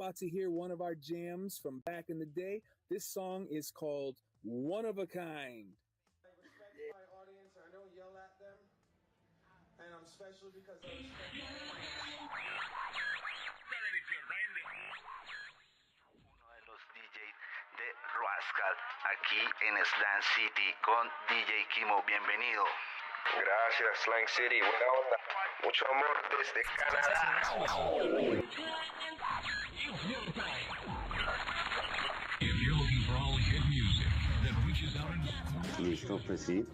about to hear one of our jams from back in the day. This song is called One of a Kind. I respect my audience. I don't yell at them. And I'm special because I respect my audience. Uno de los DJs de Rascal aquí en Slang City con DJ Kimo. Bienvenido. Gracias, Slang City. Buena onda. Mucho amor desde Canadá. Listo, pues sí.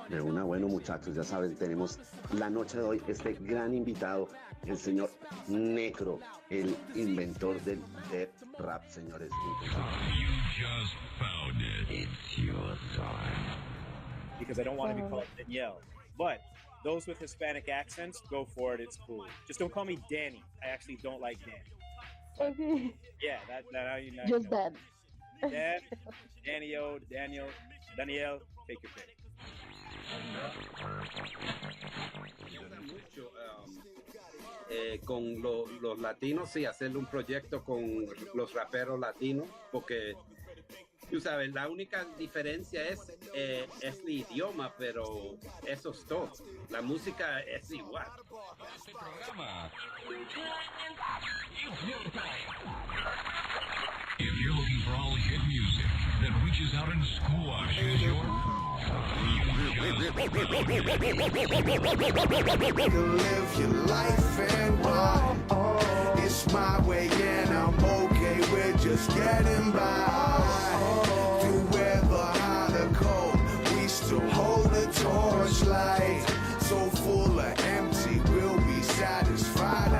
De una, bueno, muchachos, ya saben, tenemos la noche de hoy este gran invitado, el señor Necro, el inventor del death rap, señores. Because I don't want to be called Danielle. But those with Hispanic accents, go for it. It's cool. Just don't call me Danny. I actually don't like Danny. Okay. Yeah, that you know. Just Dan. Dan, Daniel, Danielle, take your pick. Mucho con los latinos, sí, hacerle un proyecto con los raperos latinos, porque tú sabes, la única diferencia es el idioma, pero eso es todo. La música es igual. Este programa. If you're looking for all hit music that reaches out and squashes your Live your life and why? It's my way and I'm okay with just getting by. Through weather, hot or cold, we still hold the torchlight. So full of empty, we'll be satisfied.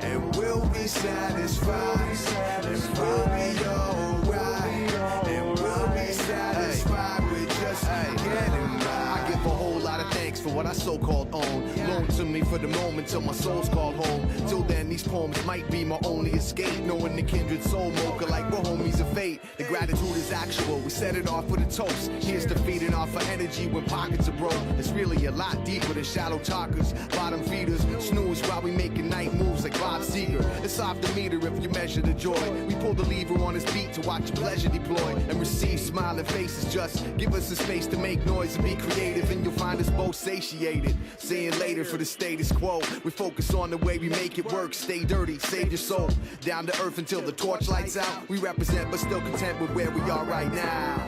And we'll be satisfied. And we'll be alright. And we'll be satisfied with just getting by. I give a whole lot of thanks for what I so-called own. Loan to me for the moment till my soul's called home. Till then, these poems might be my only escape. Knowing the kindred soul mocha like we're homies of fate. The gratitude is actual. We set it off with a toast. Here's to feeding off for energy when pockets are broke. It's really a lot deeper than shallow talkers, bottom feeders. Snooze while we making night moves like Bob Seger. It's off the meter if you measure the joy. We pull the lever on his beat to watch your pleasure deploy and receive smiling faces. Just give us a space to make noise and be creative, and you'll find us both satiated. Seeing later for the status quo. We focus on the way we make it work. Stay dirty, save your soul. Down to earth until the torch lights out. We represent but still content with where we are right now.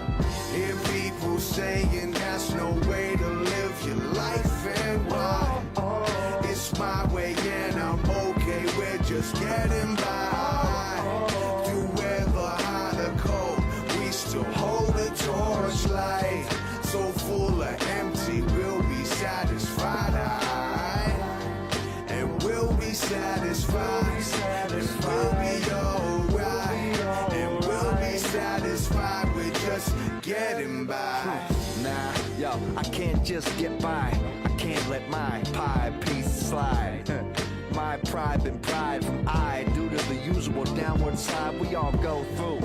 Hear people saying that's no way to live your life and why? It's my way and I'm okay with just getting by. Through weather, hot or cold, we still hold the torchlight. So full of empty, we'll be satisfied. And we'll be satisfied. And we'll be alright. And we'll be satisfied with just getting by. Nah, yo, I can't just get by. I can't let my pie piece slide. My pride been pried from I due to the usual downward slide we all go through.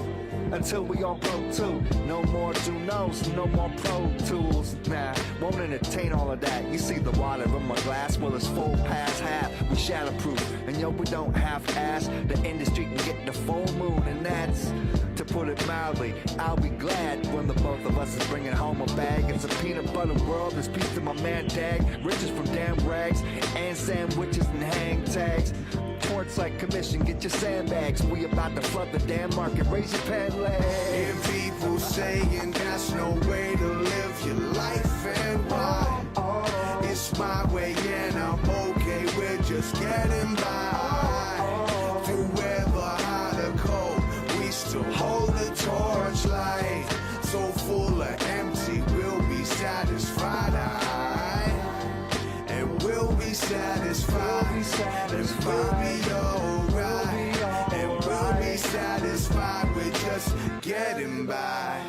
Until we all broke too. No more do-nos, no more pro tools. Nah, won't entertain all of that. You see the water in my glass, well it's full past half. We shatterproof, and yo, we don't half-ass. The industry can get the full moon, and that's, to put it mildly, I'll be glad when the both of us is bringing home a bag. It's a peanut butter world, this piece of my man tag. Riches from damn rags, and sandwiches and hang tags. Ports like commission, get your sandbags. We about to flood the damn market, raise your pant leg. Hear people saying that's no way to live your life and why? It's my way and I'm okay with just getting by. Through weather, hot or cold, we still hold the torchlight. So full of empty, we'll be satisfied. And we'll be satisfied. And we'll be alright. And we'll be satisfied with just getting by.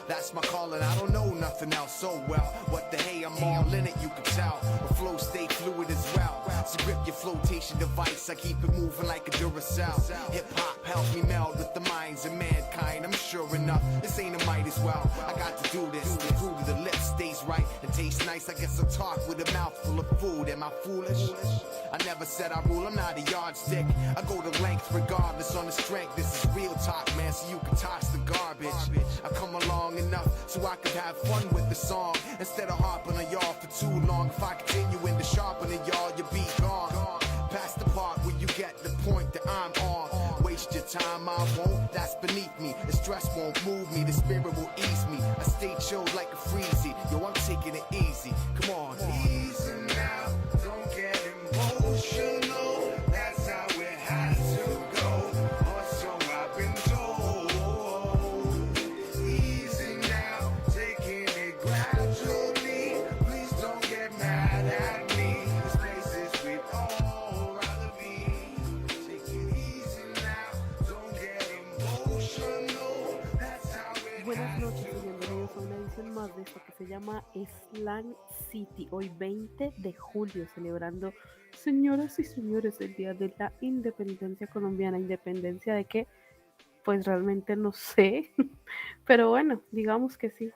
That's my calling, I don't know nothing else so well. What the hey, I'm all in it, you can tell. My flow stay fluid as well. So grip your flotation device, I keep it moving like a Duracell. Hip-hop help me meld with the minds of mankind. I'm sure enough, this ain't a might as well. I got to do this, the fruit of the lips stays right and tastes nice. I guess I'll talk with a mouthful of food. Am I foolish? I never said I rule, I'm not a yardstick. I go to length regardless on the strength. This is real talk, man, so you can toss the garbage. I come along enough so I could have fun with the song instead of harping on y'all for too long. If I continue into sharpening y'all, you'll be gone. Past the part where you get the point that I'm on. Waste your time, I won't, that's beneath me. The stress won't move me, the spirit will ease me. I stay chilled like a freezy. Yo, I'm taking it easy. Come on. Easy now, don't get emotional. That's how it has to go. Or so I've been told. Easy now, taking it gradually. Please don't get mad at me. This place is we'd all rather be. Take it easy now, don't get emotional. That's how it Buenas noches y bienvenidos a una edición más de esto que se llama Slang City. Hoy 20 de julio, celebrando, señoras y señores, el Día de la Independencia Colombiana. ¿Independencia de qué? Pues realmente no sé, pero bueno, digamos que sí.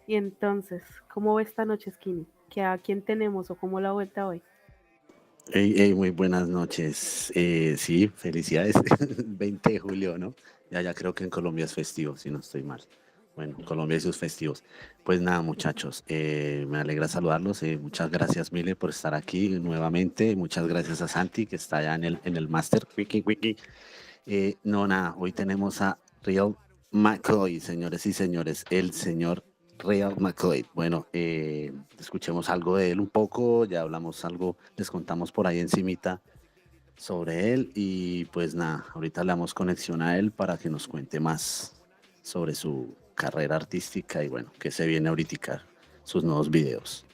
Y entonces, ¿cómo va esta noche, Skinny? ¿A quién tenemos o cómo la vuelta hoy? Hey, muy buenas noches. Sí, felicidades. 20 de julio, ¿no? Ya creo que en Colombia es festivo, si no estoy mal. Bueno, Colombia y sus festivos. Pues nada, muchachos, me alegra saludarlos. Muchas gracias, Mile, por estar aquí nuevamente. Muchas gracias a Santi, que está allá en el máster. Wiki. No, nada, hoy tenemos a Real McCoy, señores y señores, el señor Real McCoy. Bueno, escuchemos algo de él un poco, ya hablamos algo, les contamos por ahí encimita sobre él y pues nada, ahorita le damos conexión a él para que nos cuente más sobre su carrera artística y bueno, que se viene ahorita sus nuevos videos.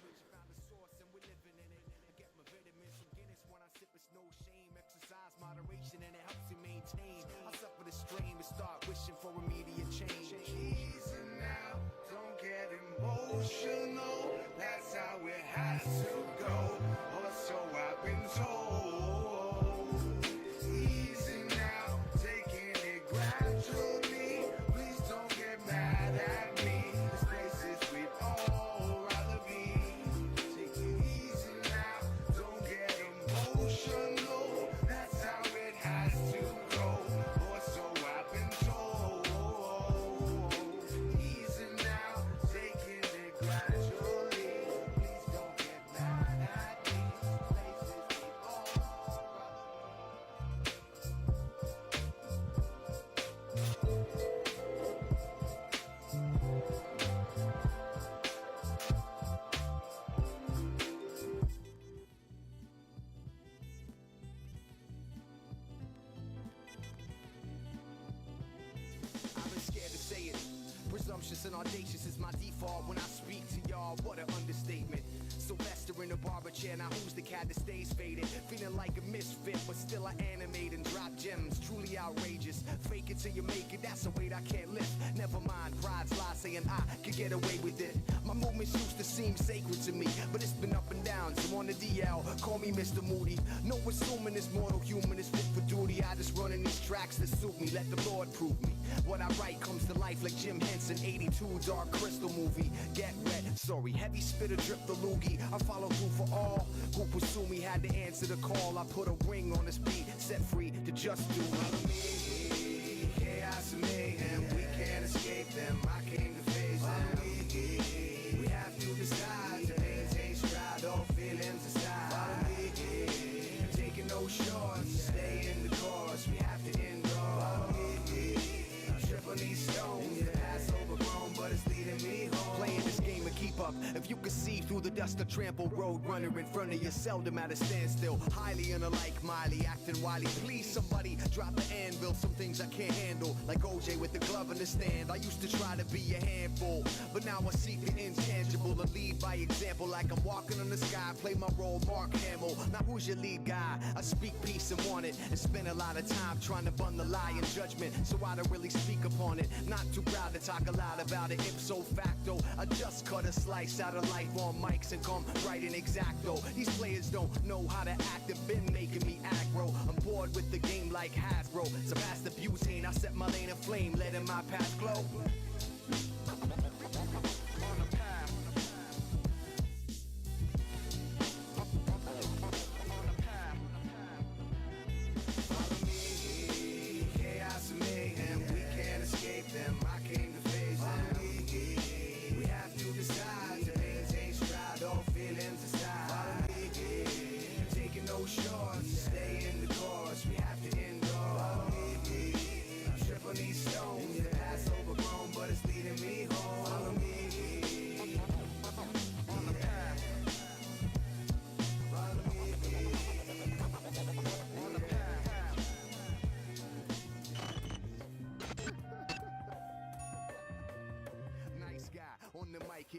That's how it has to go, or so I've been told. Easy now, taking it gradually. Please don't get mad at me. This place is we'd all rather be. Take it easy now, don't get emotional. That's how it has to go, or so I've been told. Easy now, taking it gradually. Presumptuous and audacious is my default when I speak to y'all. What an understatement. Sylvester in a barber chair, now who's the cat that stays faded? Feeling like a misfit, but still I animate and drop gems. Truly outrageous. Fake it till you make it, that's a weight I can't lift. Never mind, pride's lie saying I could get away with it. My movements used to seem sacred to me, but it's been up and down. So on the DL, call me Mr. Moody. No assuming this mortal human is fit for duty. I just run in these tracks that suit me, let the Lord prove me. What I write comes to life like Jim Henson, 82 Dark Crystal movie. Get red, sorry, heavy spitter drip the loogie. I follow through for all who pursue me, had to answer the call. I put a ring on this beat, set free to just do me. Chaos and mayhem, we can't escape them. I came to face them. We have to decide to maintain stride, all feelings aside. Taking no shorts, stay in the course. We have to endure. Trip on these stones, the past overgrown, but it's leading me home. Playing this game and keep step up. If you could see through the dust, a trampled road runner in front of you, seldom at a standstill. Highly unlike Miley, acting wily. Please, somebody drop the anvil. Some things I can't handle, like OJ with the glove in the stand. I used to try to be a handful, but now I seek the intangible and lead by example, like I'm walking on the sky. Play my role, Mark Hamill. Now who's your lead guy? I speak peace and want it, and spend a lot of time trying to bun the lie in judgment, so I don't really speak upon it. Not too proud to talk aloud about it. Ipso facto, I just cut a slice out of life on mics and come right in exacto. These players don't know how to act, they've been making me aggro. I'm bored with the game like Hasbro. So past the butane, I set my lane aflame, letting my path glow.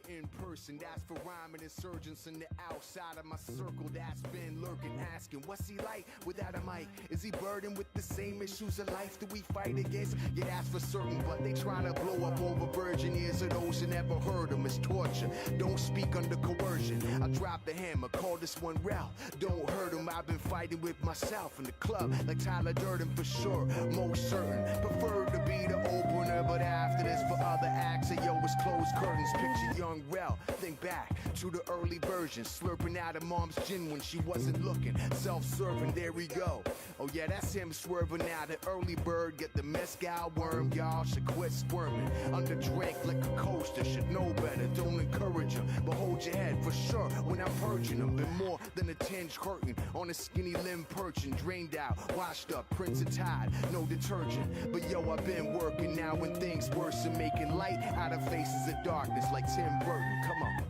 In person, that's for rhyming insurgents in the outside of my circle that's been lurking, asking what's he like without a mic? Is he burdened with the same issues of life that we fight against? Yeah, that's for certain, but they try to blow up over virgin ears of those who never heard him. It's torture, don't speak under coercion. I drop the hammer, call this one Ralph. Don't hurt him, I've been fighting with myself in the club like Tyler Durden for sure, most certain. Prefer to be the opener, but after this for other acts, yo, it's closed curtains. Picture young Rel, think back to the early version, slurping out of mom's gin when she wasn't looking, self-serving, there we go. Oh yeah, that's him swerving out. The early bird get the mezcal worm, y'all should quit squirming. Under drink like a coaster, should know better, don't encourage him, but hold your head for sure when I'm purging him. Been more than a tinge curtain on a skinny limb perching, drained out, washed up, Prince of Tide, no detergent. But yo, I've been working now when things worse and making light out of faces of darkness like Tim Burton. Come on.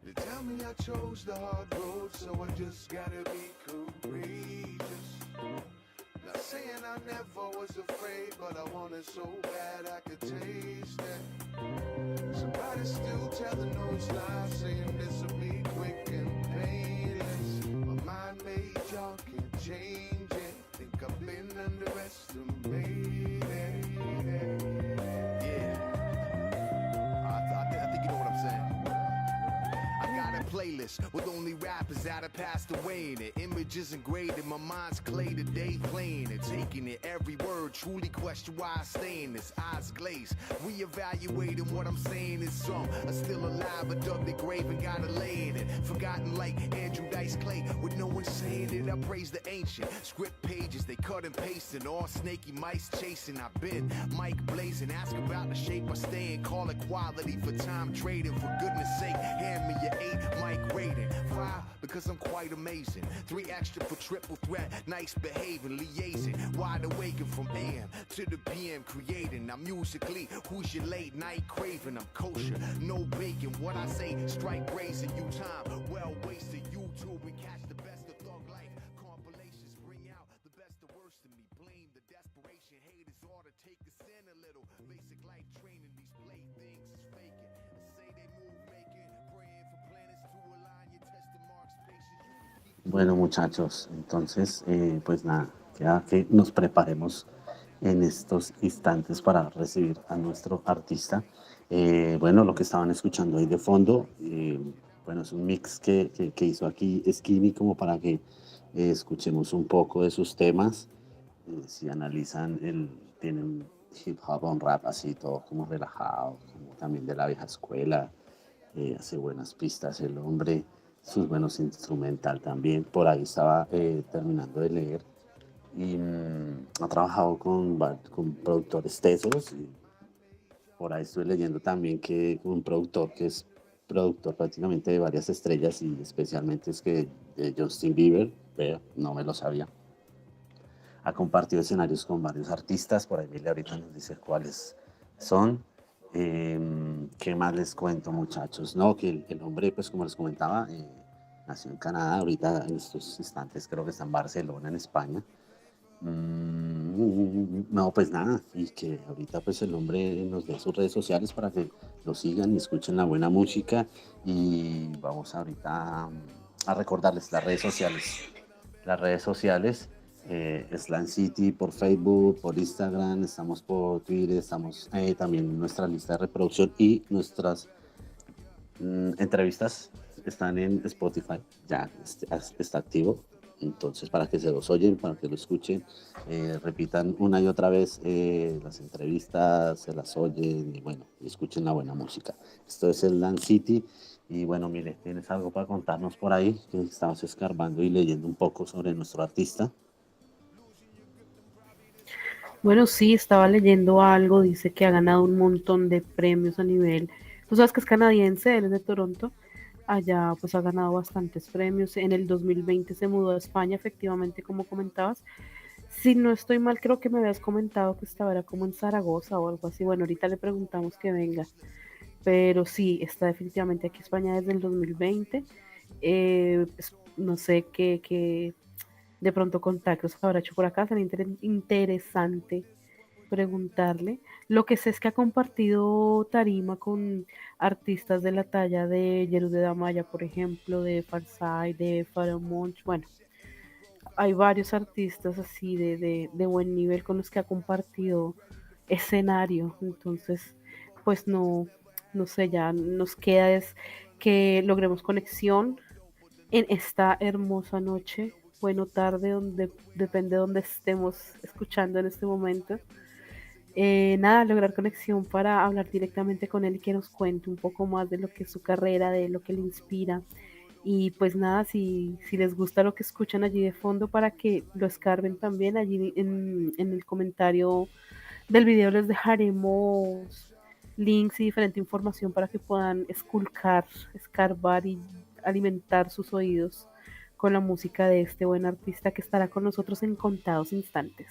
They tell me I chose the hard road, so I just gotta be courageous. Not saying I never was afraid, but I want it so bad I could taste it. Somebody's still telling those lies, saying this will be quick and painless. My mind made, y'all can't change it. Think I've been underestimated. Yeah, I think you know what I'm saying. Playlist with only rappers that have passed away in it. Images engraved in my mind's clay today, playing it, taking it. Every word, truly question why I stay in this. Eyes glazed, reevaluating what I'm saying is some are still alive, but dug the grave and gotta lay in it. Forgotten like Andrew Dice Clay, with no one saying it. I praise the ancient script pages, they cut and pasting, all snaky mice chasing. I've been mic blazing, ask about the shape I stay in, call it quality for time trading. For goodness sake, hand me your 8 mic rating. 5 because I'm quite amazing. 3 extra for triple threat, nice behaving, liaising, wide awake and from AM to the PM creating. I'm musically, who's your late night craving? I'm kosher, no bacon. What I say, strike brazen, you time well wasted. YouTube and catch the best of thug life. Compilations bring out the best of worst in me. Blame the desperation, haters ought to take a sin a little. Basic life training, these playthings is faking. Say they move making, praying for planets to align your test marks, patience. Bueno, muchachos, entonces, pues nada, queda que nos preparemos en estos instantes para recibir a nuestro artista. Bueno, lo que estaban escuchando ahí de fondo, bueno, es un mix que hizo aquí Skinny como para que escuchemos un poco de sus temas. Si analizan, tiene un hip hop, un rap así, todo como relajado, como también de la vieja escuela. Hace buenas pistas el hombre, sus buenos instrumental también. Por ahí estaba terminando de leer y ha trabajado con productores tesos. Y por ahí estoy leyendo también que un productor que es productor prácticamente de varias estrellas y especialmente es que de Justin Bieber, pero no me lo sabía. Ha compartido escenarios con varios artistas, por ahí Mile ahorita nos dice cuáles son. ¿Qué más les cuento, muchachos? No, que el hombre, pues como les comentaba, nació en Canadá, ahorita en estos instantes creo que está en Barcelona, en España. No, pues nada, y que ahorita pues el hombre nos dé sus redes sociales para que lo sigan y escuchen la buena música. Y vamos ahorita a recordarles las redes sociales. Las redes sociales, Slang City por Facebook, por Instagram, estamos por Twitter, estamos también en nuestra lista de reproducción y nuestras entrevistas están en Spotify, ya está activo. Entonces, para que se los oyen, para que lo escuchen, repitan una y otra vez las entrevistas, se las oyen y bueno, escuchen la buena música. Esto es el Land City. Y bueno, mire, ¿tienes algo para contarnos por ahí? Que estamos escarbando y leyendo un poco sobre nuestro artista. Bueno, sí, estaba leyendo algo, dice que ha ganado un montón de premios a nivel, tú sabes que es canadiense, él es de Toronto, allá pues ha ganado bastantes premios, en el 2020 se mudó a España, efectivamente, como comentabas, si no estoy mal, creo que me habías comentado que estaba era como en Zaragoza o algo así, bueno, ahorita le preguntamos que venga, pero sí, está definitivamente aquí en España desde el 2020, pues, no sé qué de pronto contactos habrá hecho por acá, sería interesante preguntarle. Lo que sé es que ha compartido tarima con artistas de la talla de Yerus de Damaya, por ejemplo, de Farside, de Monch. Bueno, hay varios artistas así de buen nivel con los que ha compartido escenario. Entonces, pues no sé, ya nos queda es que logremos conexión en esta hermosa noche, bueno, tarde, donde depende de donde estemos escuchando en este momento. Nada, lograr conexión para hablar directamente con él y que nos cuente un poco más de lo que es su carrera, de lo que le inspira. Y pues nada, si les gusta lo que escuchan allí de fondo, para que lo escarben también allí en el comentario del video les dejaremos links y diferente información para que puedan escarbar y alimentar sus oídos con la música de este buen artista que estará con nosotros en contados instantes.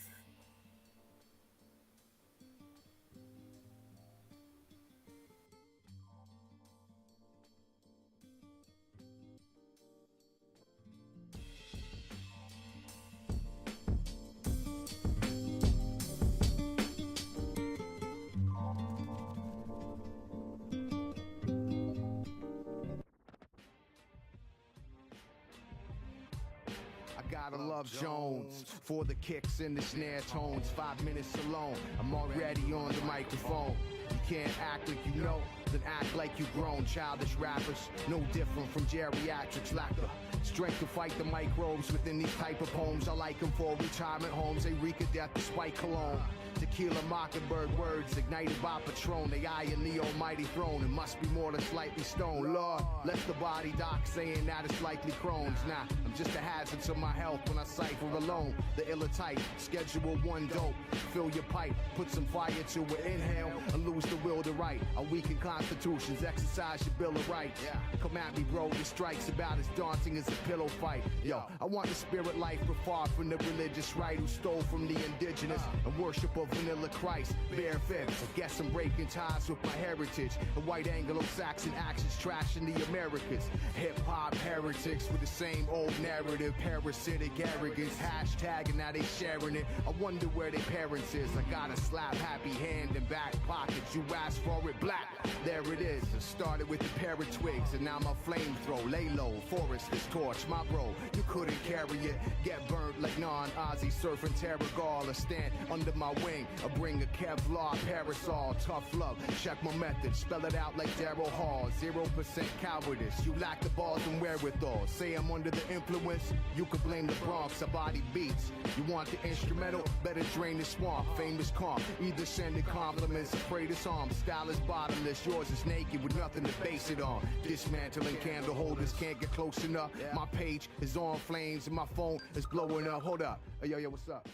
Gotta love Jones for the kicks and the snare tones. 5 minutes alone, I'm already on the microphone. You can't act like you know, then act like you grown. Childish rappers, no different from geriatrics. Lack the strength to fight the microbes within these type of poems. I like them for retirement homes. They reek of death despite cologne. Tequila mockingbird words ignited by Patron. They eye in the almighty throne. It must be more than slightly stoned. Lord, let the body doc saying that it's likely Crohn's. Nah, I'm just a hazard to my health when I cipher alone. The iller type, schedule 1 dope. Fill your pipe, put some fire to it. Inhale and lose the will to write. A weaken constitutions, exercise your bill of rights. Come at me, bro, the strike's about as daunting as a pillow fight. Yo, I want the spirit life, but far from the religious right who stole from the indigenous and worship of vanilla Christ, bare fibs. I guess I'm breaking ties with my heritage. The white Anglo-Saxon accents trashing the Americas. Hip-hop heretics with the same old narrative. Parasitic arrogance, hashtag and now they sharing it. I wonder where their parents is. I got a slap happy hand in back pockets. You ask for it black, there it is. I started with a pair of twigs and now my flamethrower. Lay low, forest this torch, my bro. You couldn't carry it, get burnt like non-Aussie surfing Terragal. I stand under my wing, I bring a Kevlar parasol. Tough love, check my method, spell it out like Daryl Hall. 0% cowardice, you lack the balls and wherewithal. Say I'm under the influence, you could blame the Bronx, I body beats. You want the instrumental, better drain the swamp. Famous calm, either sending compliments or pray this arm. Style is bottomless, yours is naked with nothing to base it on. Dismantling candle holders, can't get close enough. My page is on flames and my phone is blowing up. Hold up, hey yo, what's up?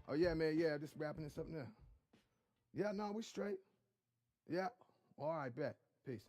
Oh yeah, man, yeah, just wrapping this up now. Yeah, no, we straight. Yeah, all right, bet. Peace.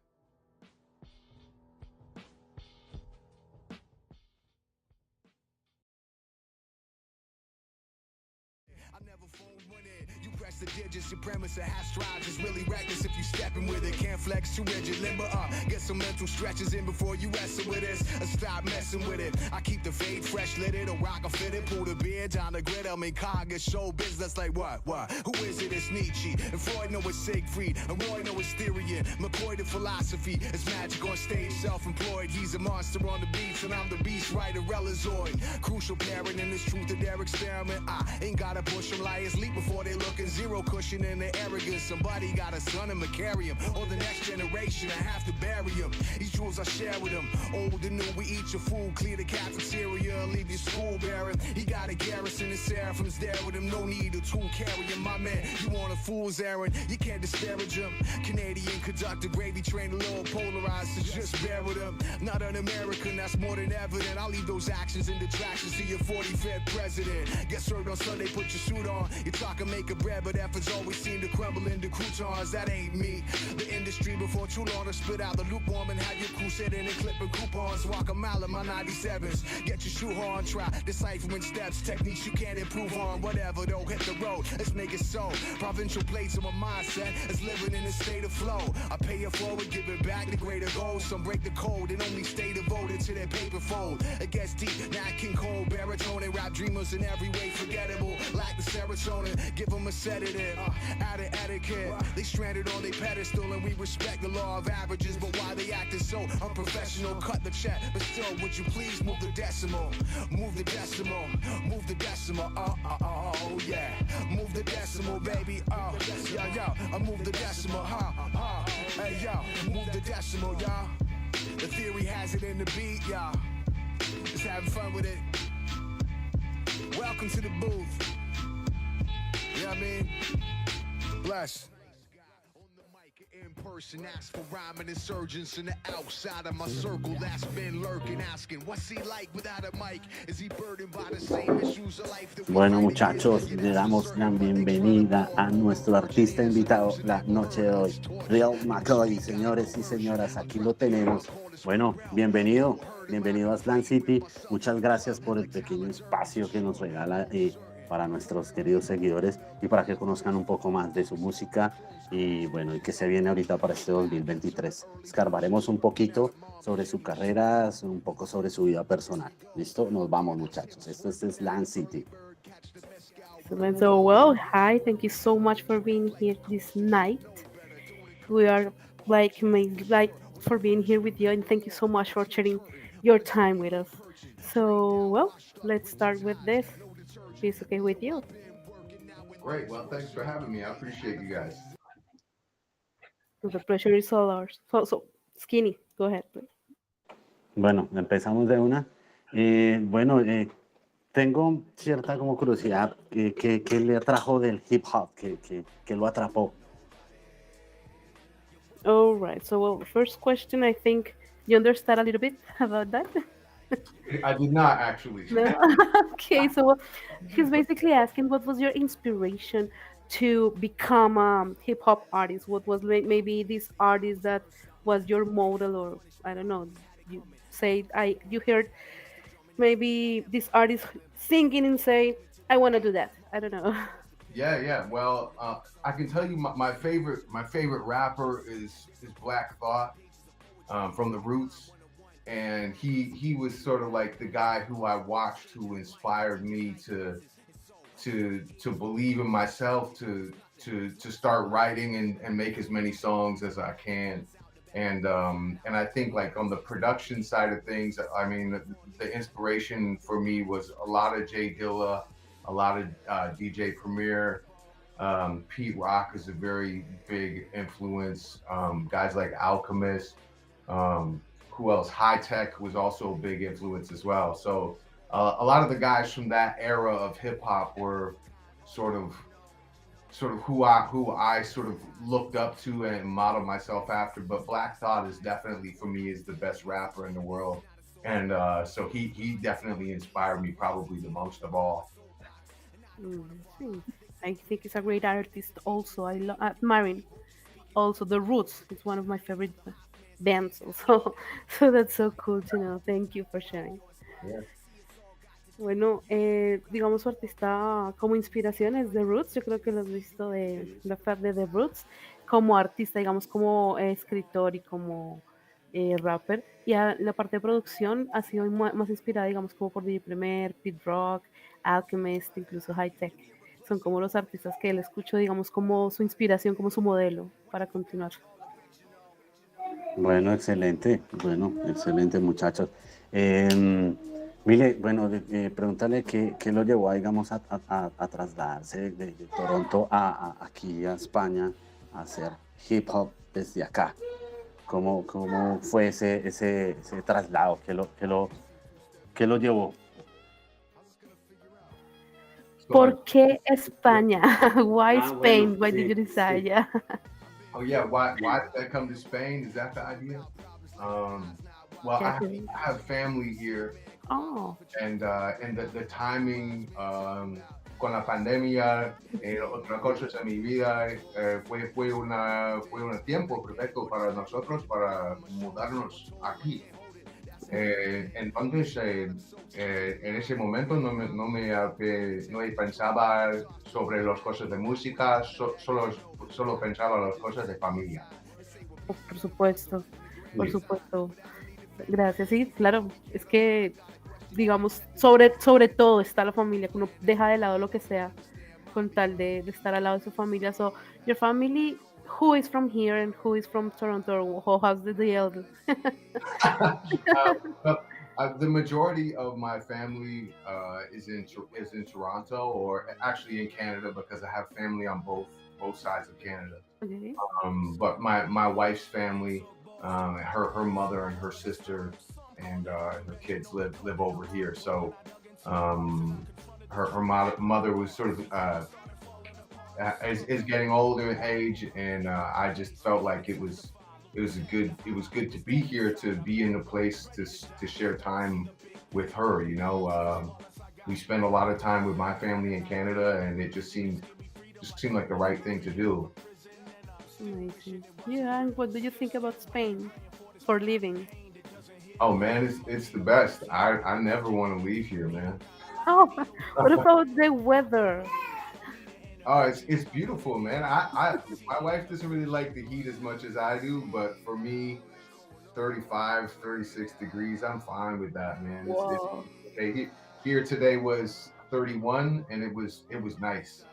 I never phone one in. You press just the digits. Your premise that has strides is really reckless if you stepping with it. Can't flex too rigid, limber up. Get some mental stretches in before you wrestle with this. Stop messing with it. I keep the fade fresh, lit it, a rock a fit it, pull the beard down the grid. I'm in Congress, show business like what? Who is it? It's Nietzsche. And Freud know it's Siegfried. And Roy know it's theory. McCoy the philosophy. It's magic on stage, self-employed. He's a monster on the beats, and I'm the beast writer, Relizoid. Crucial parent in this truth of their experiment. I ain't gotta push them, liars leap before they looking. Zero cushion in their arrogance. Somebody got a son and carry him. Or the next generation, I have to bury him. These jewels I share with him. Old and new, we eat your food, clear the cafeteria, leave your school bearing. He got a garrison and seraphims there with him. No need a tool carrying. My man, you on a fool's errand. You can't disparage him. Canadian conductor, gravy train, a little polarized, so just bear with him. Not an American, that's more than evident. I'll leave those actions and detractions to your 45th president. Get served on Sunday, put your suit on. You talk and make a bread, but efforts always seem to crumble into croutons. That ain't me. The industry before too long to spit out the lukewarm and have your crew sitting and clipping coupons. Walk a mile in my 97s. Get your shoe on, try deciphering steps, techniques you can't improve on. Whatever though, hit the road, let's make it so. Provincial plates of my mindset is living in a state of flow. I pay it forward, give it back, the greater goal. Some break the code and only stay devoted to their paper fold. It gets deep, Nat King Cole, baritone and rap dreamers in every way forgettable. Lack the serotonin, give them a sedative. Added etiquette, they stranded on their pedestal and we respect the law of averages. But why they acting so unprofessional? Cut the check, but still, would you please move the decimal? Move the decimal, move the decimal. Oh yeah, move the decimal, baby. I move the decimal, Hey yo, move the decimal, y'all. The theory has it in the beat, y'all. Just having fun with it. Welcome to the booth. You know what I mean? Bless. In person, ask for rhyming insurgents in the outside of my circle that's been lurking, asking what's he like without a mic? Is he burdened by the same issues of life that we Bueno, muchachos, le damos la bienvenida a nuestro artista invitado la noche de hoy, Real McCoy. Señores y señoras, aquí lo tenemos. Bueno, bienvenido a Slang City. Muchas gracias por el pequeño espacio que nos regala para nuestros queridos seguidores y para que conozcan un poco más de su música y bueno, y que se viene ahorita para este 2023. Escarbaremos un poquito sobre su carrera, un poco sobre su vida personal. ¿Listo? Nos vamos, muchachos. Esto es Slang City. So, well, hi, thank you so much for being here this night. We are like for being here with you, and thank you so much for sharing your time with us. So, well, let's start with this. If it's okay with you. Great. Well, thanks for having me. I appreciate you guys. The pleasure is all ours. So Skinny, go ahead, please. Bueno, empezamos de una. Tengo cierta como curiosidad que le atrajo del hip hop, que lo atrapó. All right. So, well, first question, I think you understand a little bit about that. I did not actually. No? Okay, so he's basically asking what was your inspiration to become a hip hop artist? What was maybe this artist that was your model, or I don't know? You you heard maybe this artist singing and say, "I want to do that." I don't know. Yeah. Well, I can tell you my favorite rapper is Black Thought from the Roots. And he was sort of like the guy who I watched, who inspired me to believe in myself, to start writing and make as many songs as I can. And I think like on the production side of things, I mean, the inspiration for me was a lot of Jay Dilla, a lot of DJ Premier. Pete Rock is a very big influence. Guys like Alchemist. Who else? High Tech was also a big influence as well. So a lot of the guys from that era of hip hop were sort of who I sort of looked up to and modeled myself after. But Black Thought is definitely, for me, is the best rapper in the world. And so he definitely inspired me probably the most of all. I think he's a great artist also. I love admiring also the Roots. It's one of my favorite bands also. So that's so cool to know. Thank you for sharing. Yeah. Bueno, digamos su artista como inspiración es The Roots, yo creo que lo has visto de la fab de The Roots, como artista, digamos como escritor y como rapper, y la parte de producción ha sido más inspirada, digamos, como por DJ Premier, Pete Rock, Alchemist, incluso High Tech. Son como los artistas que él escucho, digamos, como su inspiración, como su modelo para continuar. Bueno, excelente muchachos. Mire, bueno, pregúntale qué lo llevó, digamos, a trasladarse de Toronto aquí a España a hacer hip hop desde acá. ¿Cómo fue ese traslado? ¿Qué lo llevó? ¿Por qué España? Why Spain? Bueno, Why sí, did you decide? sí. Yeah. Oh yeah, why did I come to Spain? Is that the idea? Well, I have family here, Oh, and the timing con la pandemia, otra cosa en mi vida fue un tiempo perfecto para nosotros para mudarnos aquí. Entonces, en ese momento no pensaba sobre las cosas de música, solo pensaba las cosas de familia. por supuesto, por Sí. supuesto. Gracias, sí, claro. Es que, digamos, sobre todo está la familia, que uno deja de lado lo que sea con tal de estar al lado de su familia. So, your family, who is from here and who is from Toronto, or who has the deal? The majority of my family is in Toronto, or actually in Canada, because I have family on both sides of Canada. Okay. But my wife's family, her mother and her sister and her kids live over here. So her mother was sort of is getting older in age, and I just felt like it was good to be here, to be in a place to share time with her. We spend a lot of time with my family in Canada, and it just seemed like the right thing to do. Amazing. Yeah, and what do you think about Spain for living? Oh man, it's the best. I never want to leave here, man. Oh, what about the weather? Oh, it's beautiful, man. My wife doesn't really like the heat as much as I do, but for me, 35, 36 degrees, I'm fine with that, man. Wow. Okay. Here today was 31, and it was nice.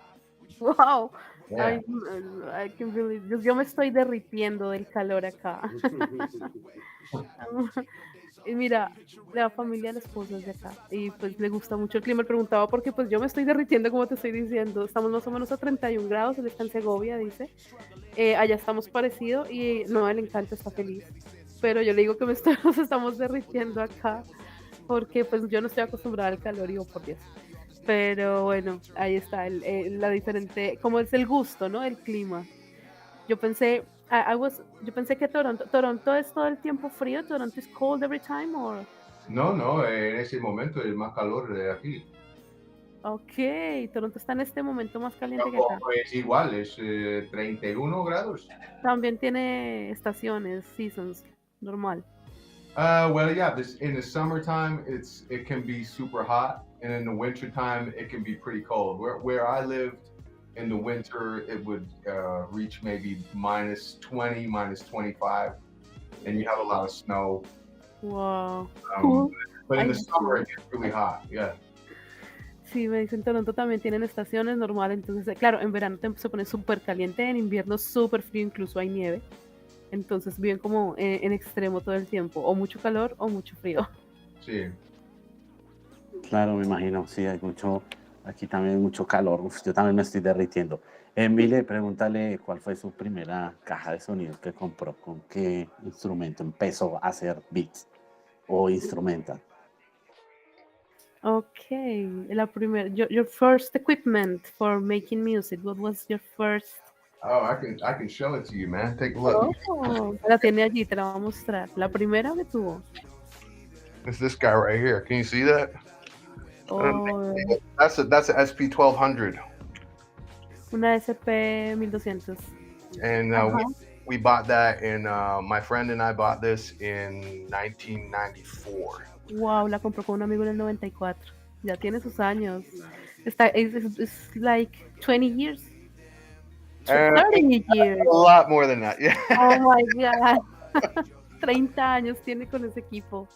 Wow. Yeah. I can believe. Yo me estoy derritiendo del calor acá. Y mira, la familia de la esposa es de acá y pues le gusta mucho el clima. Él preguntaba porque pues yo me estoy derritiendo, como te estoy diciendo. Estamos más o menos a 31 grados, él está en Segovia, dice. Allá estamos parecido y no, a él le encanta, está feliz. Pero yo le digo que nos estamos derritiendo acá porque pues yo no estoy acostumbrada al calor y por Dios. Pero bueno, ahí está la diferente, como es el gusto, ¿no? El clima. Yo pensé, yo pensé que Toronto es todo el tiempo frío. Toronto is cold every time, or? No, en ese momento es más calor de aquí. Ok, Toronto está en este momento más caliente que acá. Es igual, es 31 grados. También tiene estaciones, seasons, normal. Well, yeah. In the summertime, it can be super hot, and in the wintertime, it can be pretty cold. Where I lived, in the winter, it would reach maybe -20, -25, and you have a lot of snow. Wow. But in the summer, it gets really hot. Yeah. Sí, me dicen Toronto también tienen estaciones normal, entonces, claro, en verano se pone súper caliente, en invierno súper frío, incluso hay nieve. Entonces viven como en extremo todo el tiempo, o mucho calor o mucho frío. Sí. Claro, me imagino, sí, aquí también hay mucho calor. Yo también me estoy derritiendo. Emile, pregúntale cuál fue su primera caja de sonido que compró, con qué instrumento empezó a hacer beats o instrumental. Okay, your first equipment for making music. What was your first? Oh, I can show it to you, man. Take a look. Oh, la tiene allí, te la voy a mostrar. La primera que tuvo. It's this guy right here. Can you see that? Oh, That's a SP 1200. Una SP 1200. And we bought that in. My friend and I bought this in 1994. Wow, la compró con un amigo en el 94. Ya tiene sus años. Está, it's like 20 years. 30 years. A lot more than that. Yeah. Oh my God. 30 años tiene con ese equipo.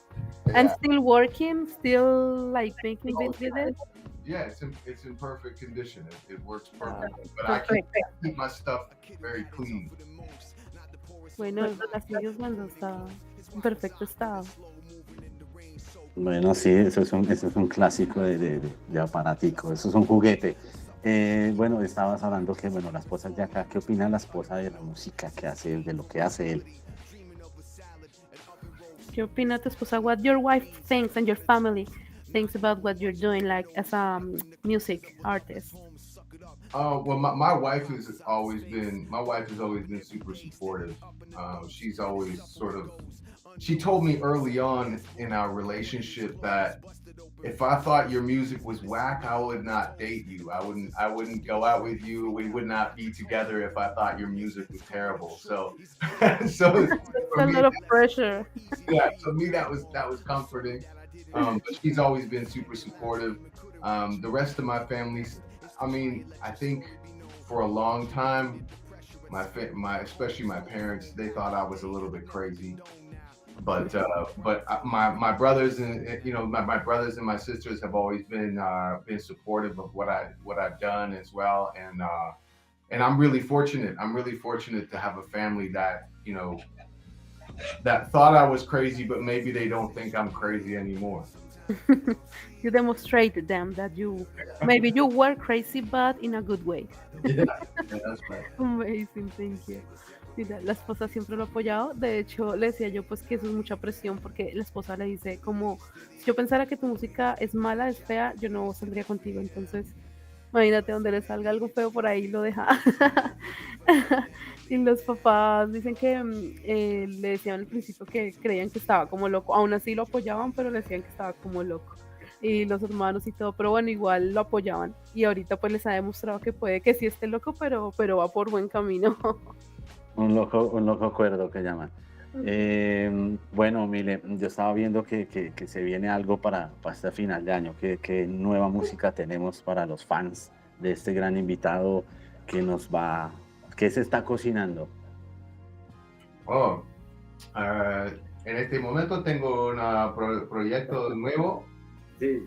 And Yeah. still working, still like making beats with it. Yeah, it's in perfect condition. It works perfect. But I keep my stuff very clean. Bueno, la sigue usando, está en perfecto estado. Bueno, sí, eso es un clásico de aparatico, eso es un juguete. Bueno, estabas hablando que, bueno, la esposa de acá, ¿qué opina la esposa de la música que hace él, de lo que hace él? ¿Qué opina tu esposa? What your wife thinks and your family thinks about what you're doing, like as a music artist? Well, my wife has always been super supportive. She's always she told me early on in our relationship that if I thought your music was whack, I would not date you. I wouldn't go out with you. We would not be together if I thought your music was terrible. So That's a lot of pressure. Yeah, for me that was comforting. But she's always been super supportive. The rest of my family, I mean, I think for a long time, especially my parents, they thought I was a little bit crazy. But my brothers and my brothers and my sisters have always been supportive of what I've done as well, and I'm really fortunate. I'm really fortunate to have a family that that thought I was crazy, but maybe they don't think I'm crazy anymore. You demonstrated them that maybe you were crazy, but in a good way. Yeah, that's right. Amazing, thank you. Mira, la esposa siempre lo ha apoyado. De hecho, le decía yo pues que eso es mucha presión porque la esposa le dice como, si yo pensara que tu música es mala, es fea, yo no saldría contigo. Entonces, imagínate donde le salga algo feo por ahí, lo deja. Y los papás dicen que le decían al principio que creían que estaba como loco. Aún así lo apoyaban, pero le decían que estaba como loco. Y los hermanos y todo, pero bueno, igual lo apoyaban. Y ahorita pues les ha demostrado que puede que sí esté loco, pero va por buen camino. Un loco cuerdo que llaman. Bueno, Mile, yo estaba viendo que se viene algo para este final de año. ¿Qué nueva música tenemos para los fans de este gran invitado que se está cocinando? En este momento tengo un proyecto nuevo. Sí.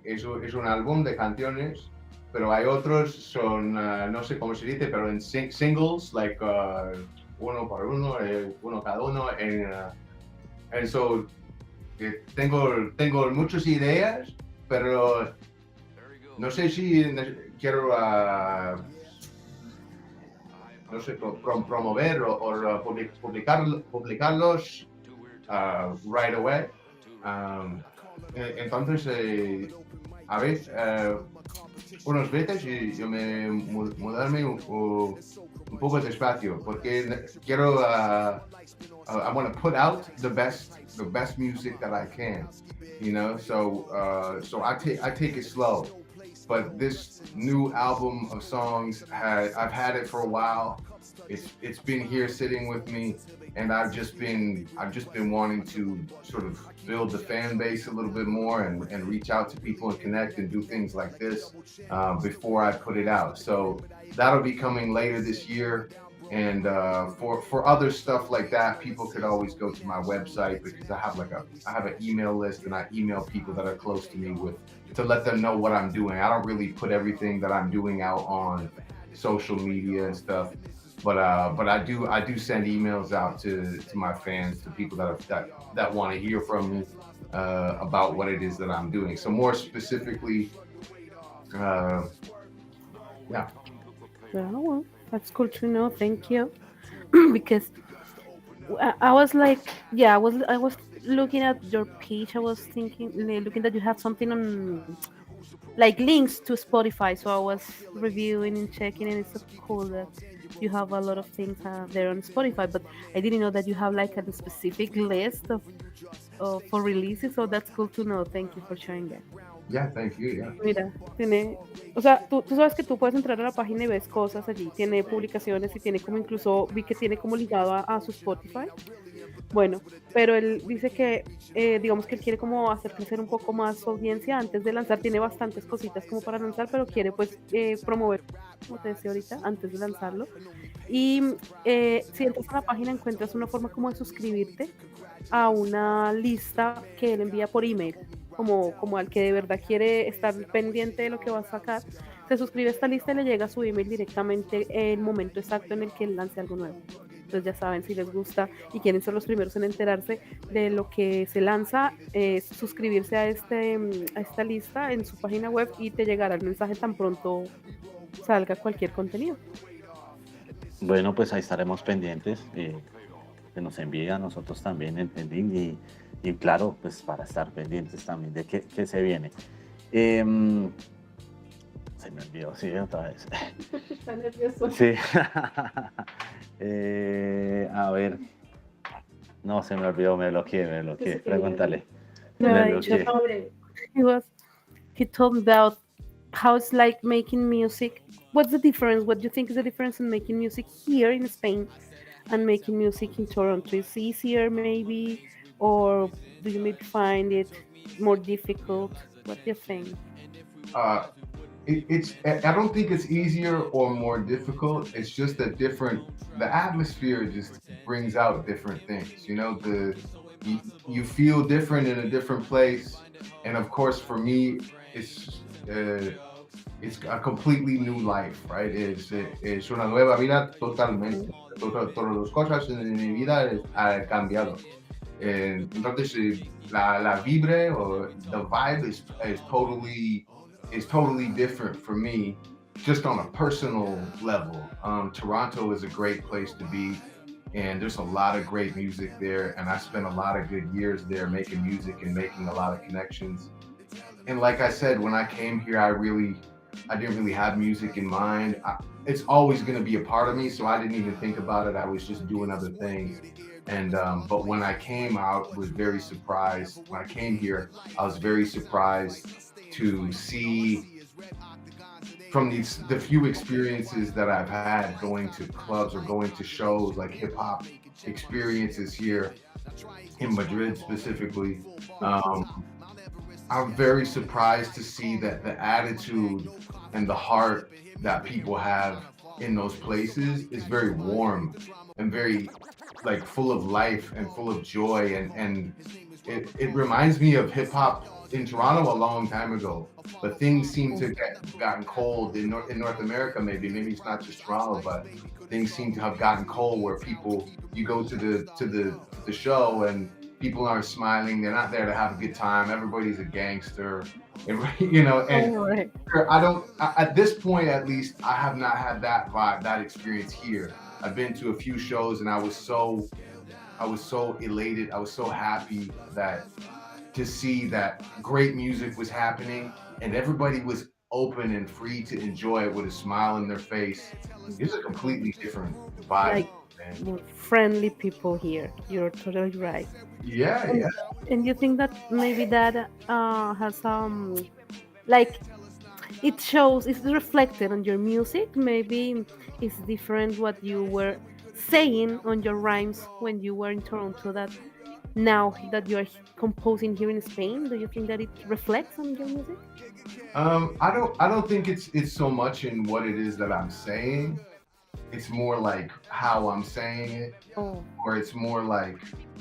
Es un álbum de canciones, pero hay otros, son, no sé cómo se dice, pero en singles, like uno por uno, uno cada uno. Tengo muchas ideas, pero no sé si quiero no sé, promover o publicarlos right away. Entonces, a veces, unas veces yo me mudarme un poco despacio porque quiero I want to put out the best music that I can, so I take it slow. But this new album of songs, I've had it for a while. It's been here sitting with me, and I've just been wanting to sort of build the fan base a little bit more and reach out to people and connect and do things like this before I put it out. So that'll be coming later this year. And for other stuff like that, people could always go to my website because I have an email list, and I email people that are close to me to let them know what I'm doing. I don't really put everything that I'm doing out on social media and stuff, but I do send emails out to my fans, to people that want to hear from me about what it is that I'm doing. So more specifically, yeah. Well, that's cool to know. Thank you. Because I was like, I was looking at your page. I was looking that you have something on, like, links to Spotify. So I was reviewing and checking, and it's so cool that you have a lot of things there on Spotify. But I didn't know that you have like a specific list of for releases. So that's cool to know. Thank you for sharing that. Yeah, thank you. Yeah. Mira, tiene, o sea, tú sabes que tú puedes entrar a la página y ves cosas allí, tiene publicaciones y tiene como incluso, vi que tiene como ligado a su Spotify. Bueno, pero él dice que, digamos que él quiere como hacer crecer un poco más su audiencia antes de lanzar, tiene bastantes cositas como para lanzar, pero quiere pues promover, como te decía ahorita, antes de lanzarlo. Y si entras a la página encuentras una forma como de suscribirte a una lista que él envía por email, como al que de verdad quiere estar pendiente de lo que va a sacar. Se suscribe a esta lista y le llega a su email directamente el momento exacto en el que él lance algo nuevo. Entonces ya saben, si les gusta y quieren ser los primeros en enterarse de lo que se lanza, suscribirse a esta lista en su página web y te llegará el mensaje tan pronto salga cualquier contenido. Bueno, pues ahí estaremos pendientes, que nos envíe a nosotros también, entendí, y claro, pues para estar pendientes también de qué se viene. Se me olvidó, sí, otra vez. Está nervioso. Sí. A ver. No, se me olvidó, me bloqueé. Pregúntale. He told me about how it's like making music. What's the difference? What do you think is the difference in making music here in Spain and making music in Toronto? Is it easier maybe, or do you maybe find it more difficult? What do you think? I don't think it's easier or more difficult. It's just the atmosphere just brings out different things. You know, you feel different in a different place, and of course for me, it's a completely new life, right? Es una nueva vida totalmente. Todas las cosas en mi vida han cambiado. Entonces la vibre or the vibe is totally different for me, just on a personal level. Toronto is a great place to be, and there's a lot of great music there, and I spent a lot of good years there making music and making a lot of connections. And like I said, when I came here, I didn't really have music in mind. It's always going to be a part of me, so I didn't even think about it. I was just doing other things. And but when I came out, was very surprised. When I came here, I was very surprised to see from the few experiences that I've had going to clubs or going to shows, like hip hop experiences here in Madrid specifically. I'm very surprised to see that the attitude and the heart that people have in those places is very warm and very like full of life and full of joy, and it reminds me of hip hop in Toronto a long time ago, but things seem to have gotten cold in North America. Maybe it's not just Toronto, but things seem to have gotten cold where you go to the show and people aren't smiling. They're not there to have a good time. Everybody's a gangster, you know. And at this point, at least, I have not had that vibe, that experience here. I've been to a few shows and I was so elated. I was so happy to see that great music was happening and everybody was open and free to enjoy it with a smile on their face. It's a completely different vibe. Like friendly people here. You're totally right. Yeah. And you think that maybe that has like it shows, it's reflected on your music? Maybe it's different what you were saying on your rhymes when you were in Toronto, that now that you're composing here in Spain, do you think that it reflects on your music? I don't think it's so much in what it is that I'm saying. It's more like how I'm saying it, or it's more like,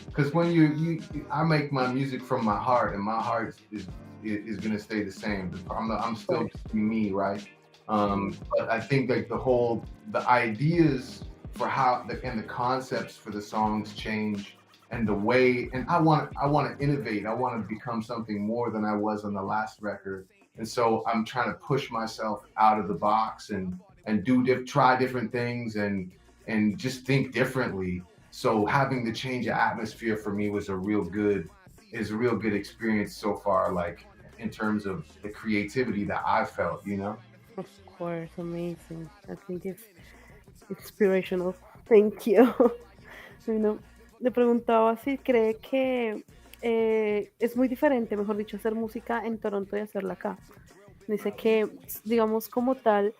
because when I make my music from my heart, and my heart is gonna stay the same. I'm still me, right? But I think like the ideas for how and the concepts for the songs change, and the way, and I want to innovate. I want to become something more than I was on the last record, and so I'm trying to push myself out of the box and try different things and just think differently. So having the change of atmosphere for me was a real good experience so far, like in terms of the creativity that I felt, you know. Of course, amazing. I think it's inspirational. Thank you. Bueno, le preguntaba si cree que es muy diferente, mejor dicho, hacer música en Toronto y hacerla acá. Dice que, digamos, como tal,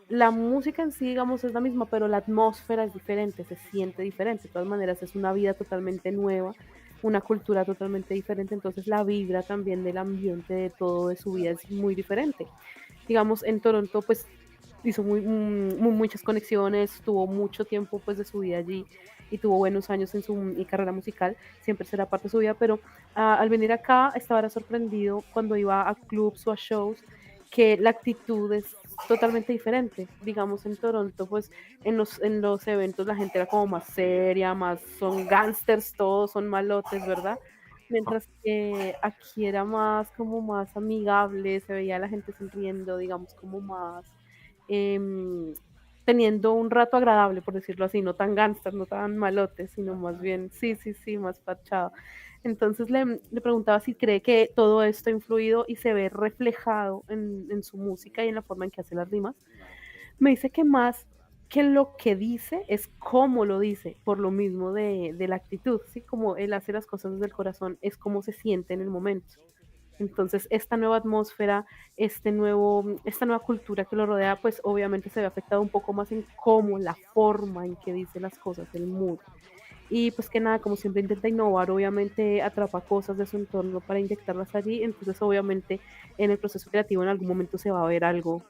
la música en sí, digamos, es la misma, pero la atmósfera es diferente, se siente diferente. De todas maneras, es una vida totalmente nueva, una cultura totalmente diferente, entonces la vibra también del ambiente, de todo, de su vida es muy diferente. Digamos, en Toronto, pues hizo muchas conexiones, tuvo mucho tiempo pues de su vida allí y tuvo buenos años en su carrera musical, siempre será parte de su vida, pero al venir acá estaba sorprendido cuando iba a clubs o a shows que la actitud es totalmente diferente. Digamos, en Toronto, pues en los eventos la gente era como más seria, más son gangsters todos, son malotes, ¿verdad? Mientras que aquí era más como más amigable, se veía a la gente sonriendo, digamos, como más em, teniendo un rato agradable, por decirlo así, no tan gángster, no tan malote, sino más bien, sí, sí, sí, más parchado. Entonces le preguntaba si cree que todo esto ha influido y se ve reflejado en su música y en la forma en que hace las rimas. Me dice que más que lo que dice es cómo lo dice, por lo mismo de la actitud, ¿sí? Como él hace las cosas desde el corazón, es cómo se siente en el momento. Entonces, esta nueva atmósfera, esta nueva cultura que lo rodea, pues obviamente se ve afectado un poco más en cómo, la forma en que dice las cosas, el mood. Y pues que nada, como siempre intenta innovar, obviamente atrapa cosas de su entorno para inyectarlas allí, entonces obviamente en el proceso creativo en algún momento se va a ver algo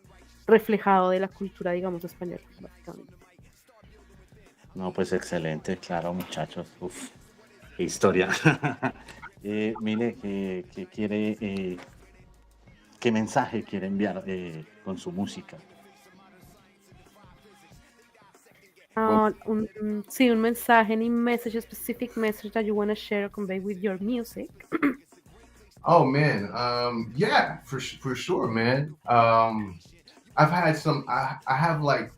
reflejado de la cultura, digamos, española, básicamente. No, pues excelente, claro, muchachos. Uf, qué historia. Mire, ¿qué mensaje quiere enviar con su música? Sí, un mensaje, any message, a specific message that you want to share or convey with your music. Oh man, yeah, for sure, man. I've had some. I have like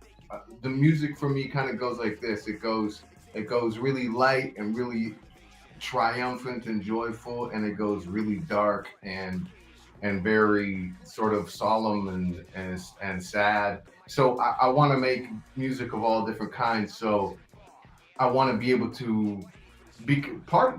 the music for me kind of goes like this. It goes really light and really triumphant and joyful, and it goes really dark and very sort of solemn and sad. So I want to make music of all different kinds. So I want to be able to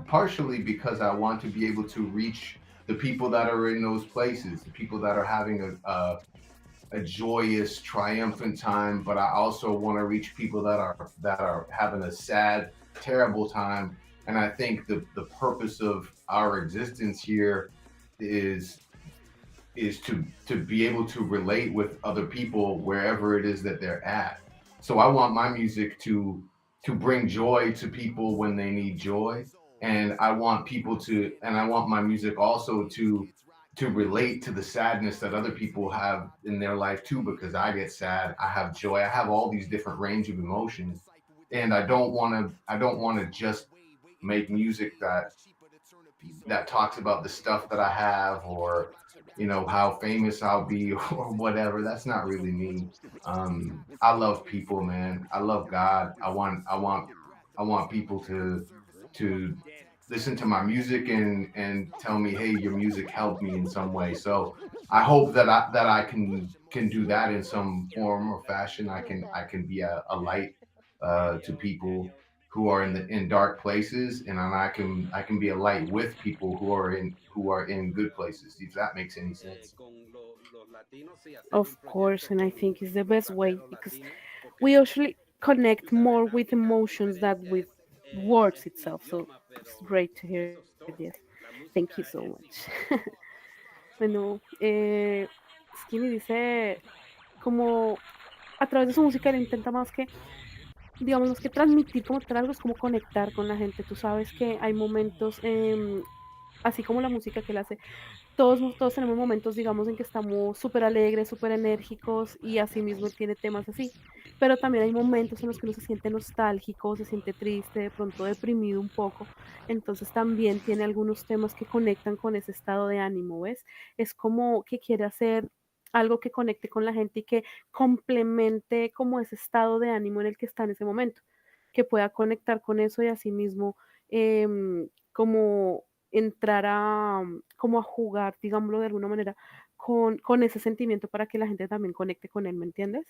partially because I want to be able to reach the people that are in those places, the people that are having a joyous, triumphant time. But I also want to reach people that are having a sad, terrible time. And I think the purpose of our existence here is to be able to relate with other people wherever it is that they're at. So I want my music to bring joy to people when they need joy, and I want my music also to relate to the sadness that other people have in their life too, because I get sad, I have joy, I have all these different range of emotions, and I don't want to just make music that talks about the stuff that I have, or how famous I'll be or whatever. That's not really me. I love people, man. I love God. I want people to listen to my music and tell me, hey, your music helped me in some way. So I hope that I can do that in some form or fashion. I can be a light to people who are in dark places, and I can be a light with people who are in good places. If that makes any sense. Of course, and I think it's the best way because we usually connect more with emotions than with words itself. So it's great to hear this. Thank you so much. Bueno, Skinny dice como a través de su música él intenta más que, digamos, más que transmitir como tal algo, es como conectar con la gente. Tú sabes que hay momentos, así como la música que él hace, todos tenemos momentos, digamos, en que estamos súper alegres, súper enérgicos y así mismo él tiene temas así. Pero también hay momentos en los que uno se siente nostálgico, se siente triste, de pronto deprimido un poco. Entonces también tiene algunos temas que conectan con ese estado de ánimo, ¿ves? Es como que quiere hacer algo que conecte con la gente y que complemente como ese estado de ánimo en el que está en ese momento, que pueda conectar con eso y así mismo como entrar como a jugar, digámoslo de alguna manera, con ese sentimiento para que la gente también conecte con él, ¿me entiendes?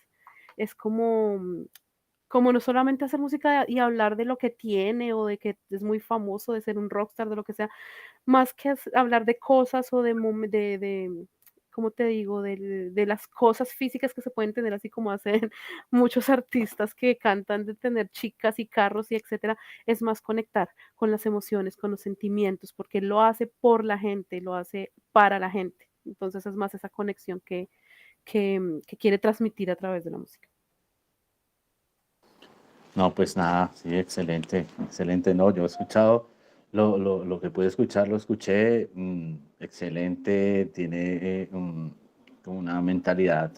Es como, como no solamente hacer música y hablar de lo que tiene o de que es muy famoso, de ser un rockstar, de lo que sea, más que hablar de cosas o ¿cómo te digo? De las cosas físicas que se pueden tener, así como hacen muchos artistas que cantan de tener chicas y carros y etcétera, es más conectar con las emociones, con los sentimientos, porque lo hace por la gente, lo hace para la gente. Entonces es más esa conexión que quiere transmitir a través de la música. No, pues nada, sí, excelente, excelente. No, yo he escuchado lo que pude escuchar, lo escuché, excelente, tiene como una mentalidad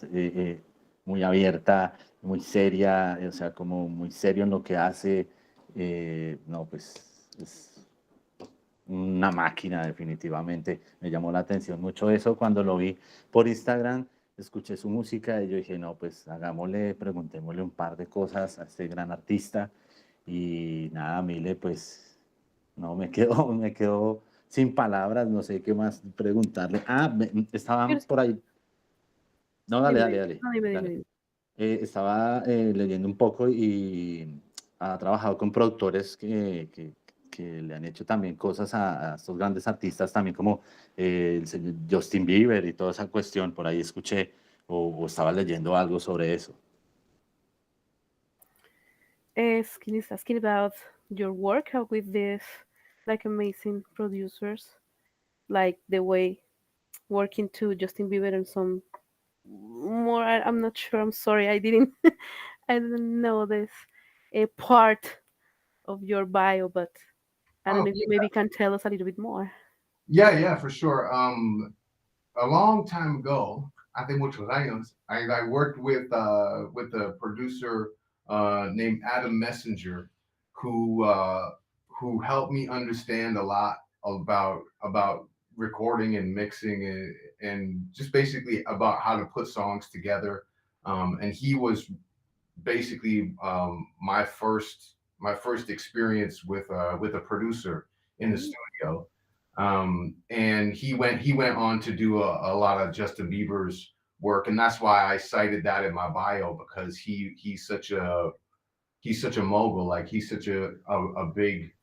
muy abierta, muy seria, o sea, como muy serio en lo que hace. No, pues es una máquina definitivamente. Me llamó la atención mucho eso cuando lo vi por Instagram, escuché su música y yo dije, no, pues hagámosle, preguntémosle un par de cosas a este gran artista y nada, Mile, pues no, me quedo sin palabras, no sé qué más preguntarle. Estaban por ahí. No, dale, Dime, dale, dale, no, dime, dime, dale. dime. Estaba leyendo un poco y ha trabajado con productores que le han hecho también cosas a estos grandes artistas, también como el señor Justin Bieber y toda esa cuestión. Por ahí escuché o estaba leyendo algo sobre eso. Is asking about your work with this like amazing producers, like the way working to Justin Bieber and some more. I'm not sure. I'm sorry. I didn't know this a part of your bio, but I don't Oh know if you maybe can tell us a little bit more. yeah, for sure. A long time ago, I think muchos años, I worked with a producer named Adam Messenger, who uh, who helped me understand a lot about recording and mixing and just basically about how to put songs together. And he was basically my first experience with a producer in the studio. And he went on to do a lot of Justin Bieber's work, and that's why I cited that in my bio, because he's such a mogul. Like he's such a big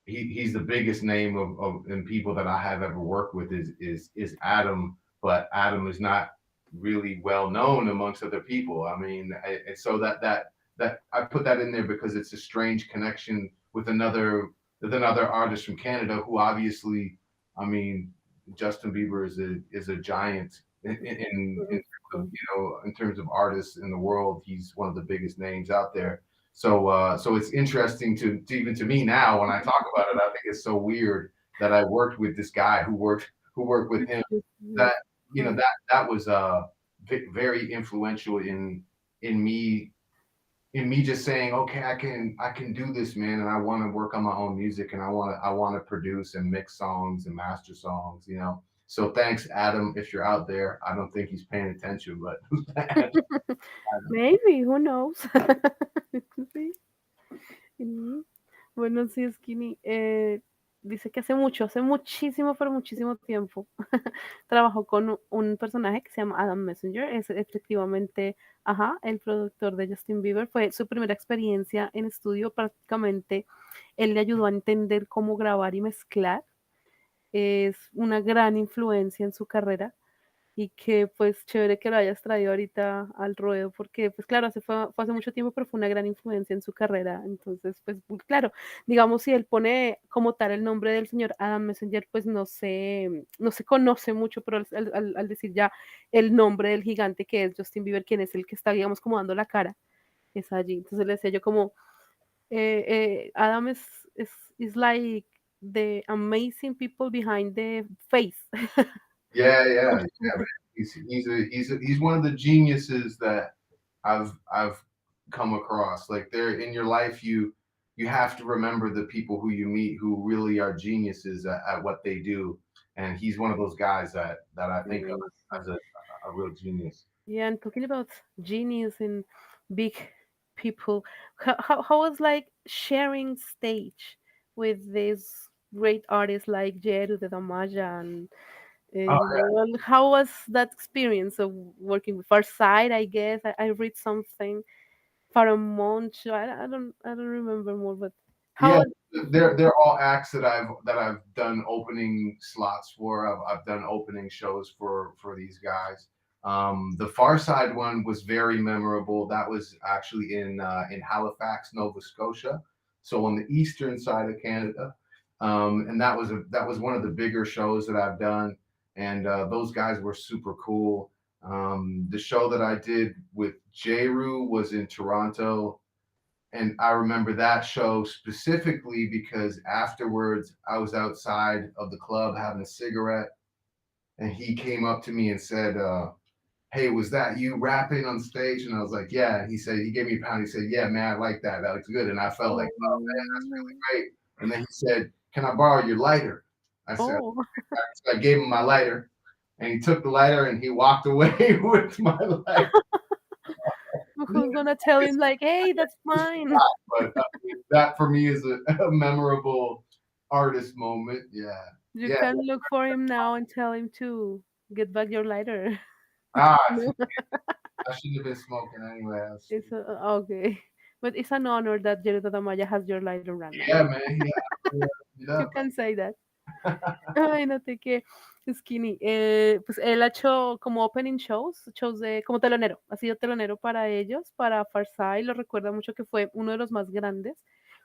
he's the biggest name of and people that I have ever worked with is Adam, but Adam is not really well known amongst other people. I mean, so that I put that in there because it's a strange connection with another artist from Canada who obviously, I mean, Justin Bieber is a giant in terms of, in terms of artists in the world. He's one of the biggest names out there. So it's interesting to even to me now when I talk about it. I think it's so weird that I worked with this guy who worked with him. That that was very influential in me just saying, okay, I can do this, man, and I want to work on my own music, and I want to produce and mix songs and master songs. So thanks, Adam, if you're out there. I don't think he's paying attention, but Maybe, who knows? It could be. Mm. Bueno, sí, Skinny. Dice que hace muchísimo, pero muchísimo tiempo, trabajó con un personaje que se llama Adam Messenger. Es efectivamente, el productor de Justin Bieber. Fue su primera experiencia en estudio. Prácticamente, él le ayudó a entender cómo grabar y mezclar. Es una gran influencia en su carrera y que pues chévere que lo hayas traído ahorita al ruedo porque pues claro, fue hace mucho tiempo, pero fue una gran influencia en su carrera. Entonces pues claro, digamos si él pone como tal el nombre del señor Adam Messenger, pues no se conoce mucho, pero al decir ya el nombre del gigante que es Justin Bieber, quien es el que está digamos como dando la cara, es allí. Entonces le decía yo como Adam is like the amazing people behind the face. yeah. Man. He's one of the geniuses that I've come across. Like there in your life, you have to remember the people who you meet who really are geniuses at what they do, and he's one of those guys that I think of as a real genius. Yeah, and talking about genius and big people, how was like sharing stage with these great artists like Jeru de Damaja and Oh, how was that experience of working with Farside? I guess I read something Paramount show. I don't remember more, but Yeah, how they're all acts that I've done opening slots for. I've done opening shows for these guys. The Far Side one was very memorable. That was actually in Halifax, Nova Scotia, so on the eastern side of Canada. And that was one of the bigger shows that I've done, and those guys were super cool. The show that I did with Jeru was in Toronto. And I remember that show specifically because afterwards I was outside of the club having a cigarette, and he came up to me and said, "Hey, was that you rapping on stage?" And I was like, "Yeah." He said, he gave me a pound. He said, "Yeah, man, I like that. That looks good." And I felt like, "Oh man, that's really great." And then he said, "Can I borrow your lighter?" I said, Oh. So I gave him my lighter, and he took the lighter and he walked away with my lighter. Who's gonna tell him like, hey, that's mine? But that for me is a memorable artist moment. Yeah. You Yeah. can look for him now and tell him to get back your lighter. Ah, No. I shouldn't have been smoking anyway. It's okay, but it's an honor that Jerry Maya has your lighter right now. Yeah, man. Yeah. You can say that. Ay, no te que Skinny. Pues él ha hecho como opening shows como telonero. Ha sido telonero para ellos, para Farside. Lo recuerda mucho que fue uno de los más grandes.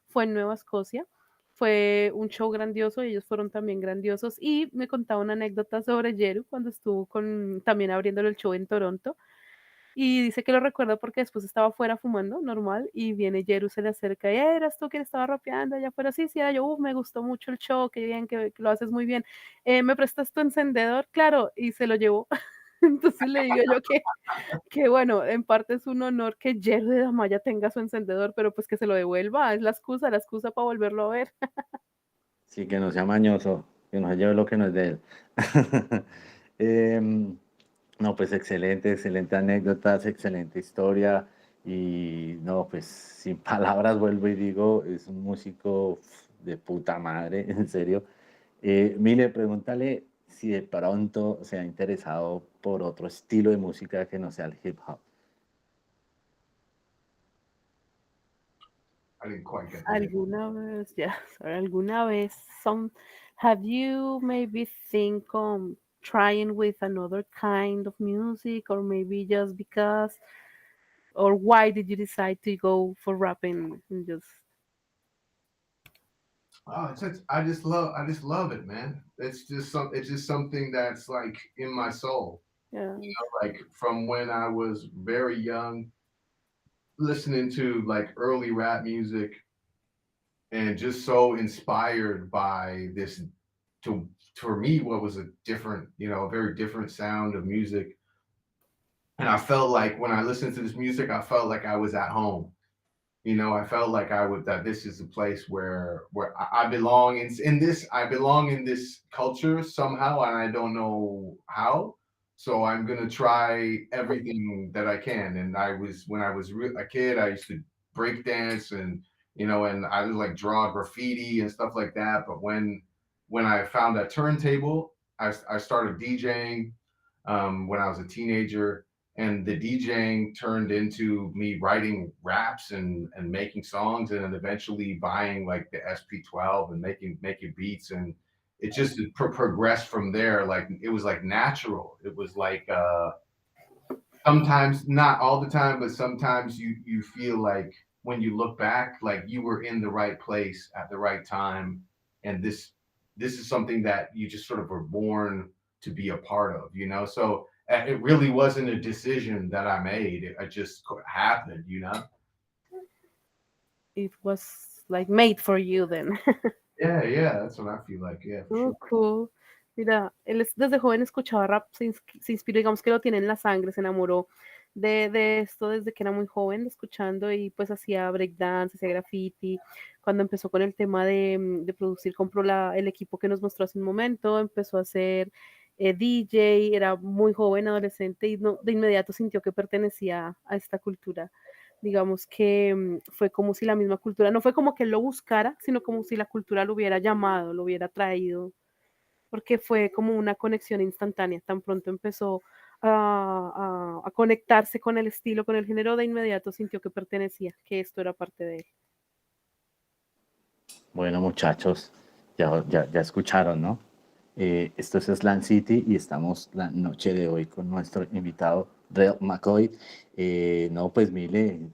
Fue en Nueva Escocia. Fue un show grandioso y ellos fueron también grandiosos. Y me contaba una anécdota sobre Jeru cuando estuvo también abriéndole el show en Toronto. Y dice que lo recuerda porque después estaba afuera fumando, normal, y viene Jeru, se le acerca y, ¿eras tú quien estaba rapeando allá afuera? Sí, sí, era yo, me gustó mucho el show, qué bien, que lo haces muy bien. ¿Me prestas tu encendedor? Claro, y se lo llevó. Entonces le digo yo que bueno, en parte es un honor que Jeru de Damaya tenga su encendedor, pero pues que se lo devuelva, es la excusa para volverlo a ver. Sí, que no sea mañoso, que no se lleve lo que no es de él. No, pues excelente, excelente anécdotas, excelente historia. Y no, pues sin palabras vuelvo y digo, es un músico de puta madre, en serio. Mile, pregúntale si de pronto se ha interesado por otro estilo de música que no sea el hip hop. I didn't quite get that. Alguna vez, yeah, sorry, alguna vez, have you maybe think on trying with another kind of music, or maybe just because, or why did you decide to go for rapping and just? Oh, I just love it, man. It's just something that's like in my soul. Yeah. You know, like from when I was very young, listening to like early rap music, and just so inspired by this for me what was a different, a very different sound of music. And I felt like when I listened to this music, I felt like I was at home. I felt like that this is a place where I belong I belong in this culture somehow, and I don't know how. So I'm gonna try everything that I can. And when I was a kid, I used to break dance and and I would like draw graffiti and stuff like that. But when I found that turntable, I started DJing when I was a teenager. And the DJing turned into me writing raps and making songs, and then eventually buying like the SP12 and making beats, and it just progressed from there. Like it was like natural. It was like sometimes, not all the time, but sometimes you feel like when you look back, like you were in the right place at the right time, and this is something that you just sort of were born to be a part of. So it really wasn't a decision that I made. It just happened, It was like made for you then. Yeah, that's what I feel like. Yeah, for sure. Cool. Mira, él desde joven escuchaba rap, se inspiró, digamos que lo tiene en la sangre, se enamoró de esto desde que era muy joven, escuchando, y pues hacía breakdance, hacía graffiti. Cuando empezó con el tema de producir, compró el equipo que nos mostró hace un momento, empezó a hacer DJ, era muy joven, adolescente, y de inmediato sintió que pertenecía a esta cultura. Digamos que fue como si la misma cultura, no fue como que él lo buscara, sino como si la cultura lo hubiera llamado, lo hubiera traído, porque fue como una conexión instantánea. Tan pronto empezó a conectarse con el estilo, con el género, de inmediato sintió que pertenecía, que esto era parte de él. Bueno, muchachos, ya escucharon, ¿no? Esto es Slang City y estamos la noche de hoy con nuestro invitado, Real McCoy. No, pues Mile,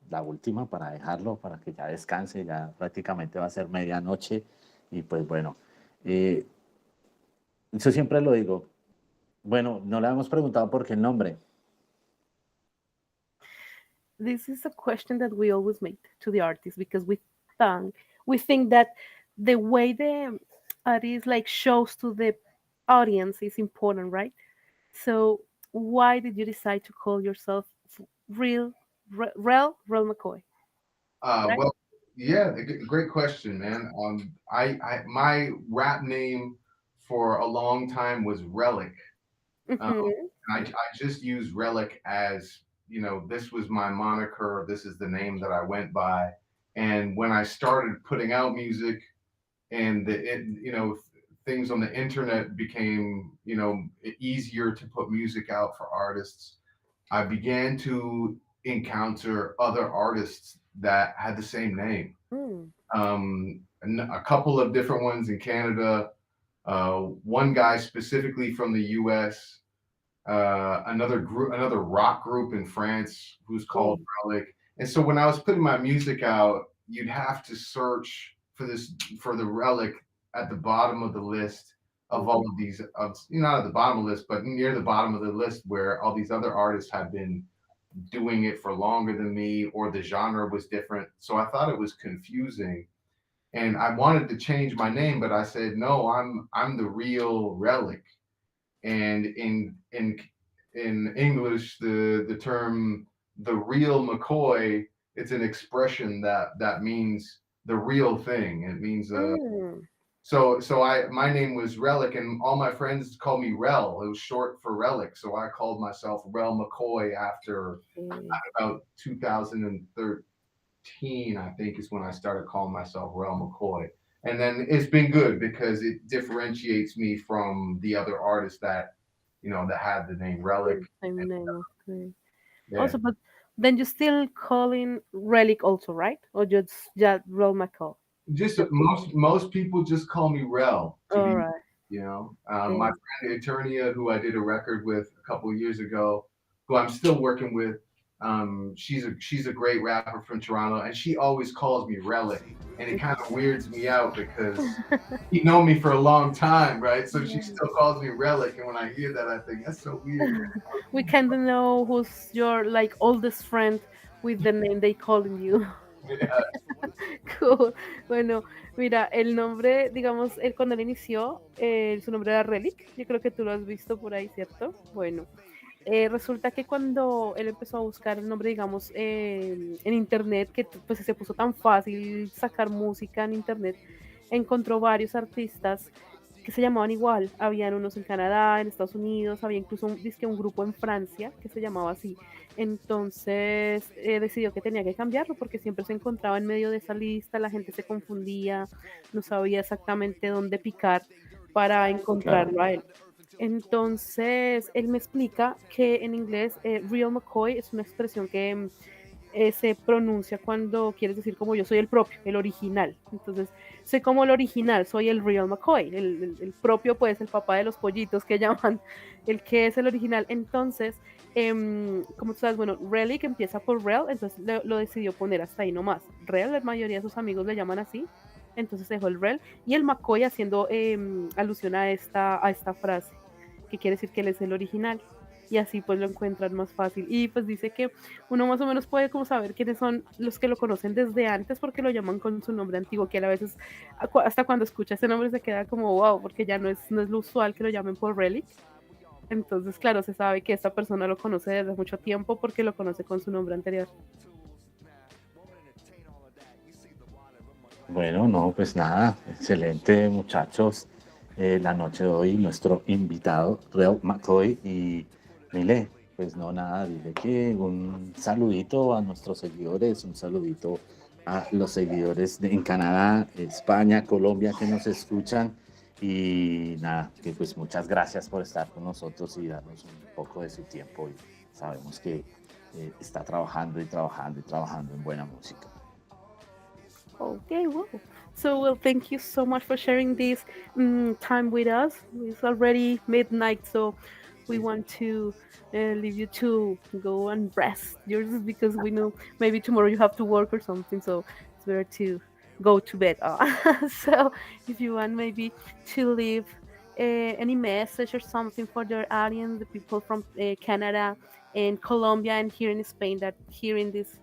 la última para dejarlo, para que ya descanse, ya prácticamente va a ser medianoche. Y pues bueno, yo siempre lo digo. Bueno, no le hemos preguntado por qué el nombre. This is a question that we always make to the artist, because we think that the way the artist like shows to the audience is important, right? So why did you decide to call yourself Real McCoy? Right? Well, yeah, great question, man. My rap name for a long time was Relic. I just used Relic as, you know, this was my moniker. This is the name that I went by. And when I started putting out music, and things on the internet became, easier to put music out for artists, I began to encounter other artists that had the same name. A couple of different ones in Canada, one guy specifically from the US, another rock group in France who's called Relic. And so when I was putting my music out, you'd have to search for the Relic at the bottom of the list of all of these, not at the bottom of the list, but near the bottom of the list, where all these other artists have been doing it for longer than me, or the genre was different. So I thought it was confusing, and I wanted to change my name, but I said, no, I'm the real Relic. And in English, the term the real McCoy, it's an expression that means the real thing. It means my name was Relic, and all my friends called me Rel. It was short for Relic, so I called myself Rel McCoy after about 2013, I think, is when I started calling myself Rel McCoy. And then it's been good because it differentiates me from the other artists that had the name Relic. Same name, okay. Yeah. Also, but then you're still calling Relic also, right? Or just Rel McCoy? Just most people just call me Rel. All right. My friend Eternia, who I did a record with a couple of years ago, who I'm still working with, she's a great rapper from Toronto, and she always calls me Relic, and it kind of weirds me out because you know me for a long time, right? So she still calls me Relic, and when I hear that, I think that's so weird. We kind of know who's your oldest friend with the name they calling you. Yeah. Cool. Bueno, mira, el nombre, digamos, él cuando él inició, su nombre era Relic. Yo creo que tú lo has visto por ahí, ¿cierto? Bueno, resulta que cuando él empezó a buscar el nombre, digamos, en internet, que pues se puso tan fácil sacar música en internet, encontró varios artistas que se llamaban igual. Habían unos en Canadá, en Estados Unidos, había incluso un grupo en Francia que se llamaba así. Entonces decidió que tenía que cambiarlo porque siempre se encontraba en medio de esa lista, la gente se confundía, no sabía exactamente dónde picar para encontrarlo a él. Entonces él me explica que en inglés Real McCoy es una expresión que se pronuncia cuando quieres decir como yo soy el propio, el original. Entonces soy como el original, soy el Real McCoy, el propio, pues el papá de los pollitos que llaman, el que es el original. Entonces como tú sabes, bueno, Relic empieza por Rel, entonces lo decidió poner hasta ahí nomás. Rel, la mayoría de sus amigos le llaman así, entonces dejó el Rel, y el McCoy haciendo alusión a esta frase, que quiere decir que él es el original, y así pues lo encuentran más fácil. Y pues dice que uno más o menos puede como saber quiénes son los que lo conocen desde antes, porque lo llaman con su nombre antiguo, que él a veces hasta cuando escucha ese nombre se queda como wow, porque ya no es lo usual que lo llamen por Relic. Entonces, claro, se sabe que esta persona lo conoce desde mucho tiempo porque lo conoce con su nombre anterior. Bueno, no, pues nada, excelente, muchachos. La noche de hoy, nuestro invitado, Real McCoy. Y Mile, pues no, nada, dile que un saludito a nuestros seguidores, un saludito a los seguidores en Canadá, España, Colombia que nos escuchan. Y nada, que pues muchas gracias por estar con nosotros y darnos un poco de su tiempo. Y sabemos que está trabajando y trabajando y trabajando en buena música. Okay, well, so well, thank you so much for sharing this time with us. It's already midnight, so we want to leave you to go and rest yours because we know maybe tomorrow you have to work or something, so it's better to go to bed. So if you want maybe to leave any message or something for your audience, the people from Canada and Colombia and here in Spain that hearing this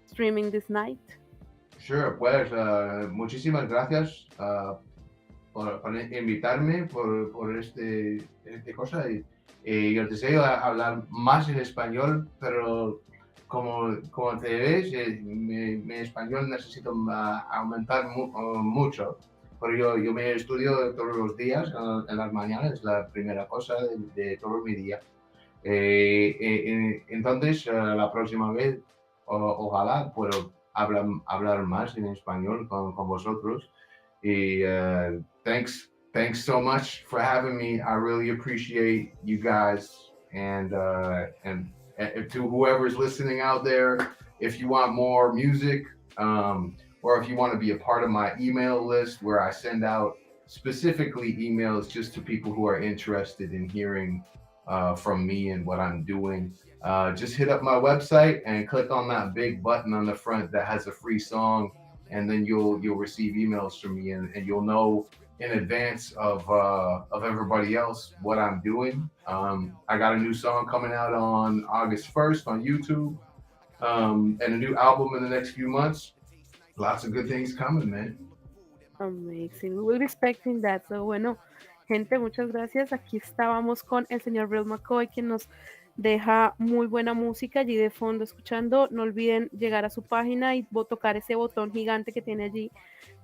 streaming this night. Sure, pues muchísimas gracias por invitarme por este cosa y yo deseo hablar más en español, pero como te ves, mi español necesito aumentar mucho, porque yo me estudio todos los días en las mañanas, es la primera cosa de todo mi día. Entonces, la próxima vez, ojalá puedo hablar más en español con vosotros. Y thanks so much for having me. I really appreciate you guys. And to whoever's listening out there, if you want more music, or if you want to be a part of my email list where I send out specifically emails just to people who are interested in hearing from me and what I'm doing, just hit up my website and click on that big button on the front that has a free song, and then you'll receive emails from me, and you'll know in advance of everybody else what I'm doing. I got a new song coming out on August 1st on YouTube, and a new album in the next few months. Lots of good things coming, man. Amazing. We're expecting that. So, bueno, gente, muchas gracias. Aquí estábamos con el señor McCoy, quien nos deja muy buena música allí de fondo escuchando. No olviden llegar a su página y tocar ese botón gigante que tiene allí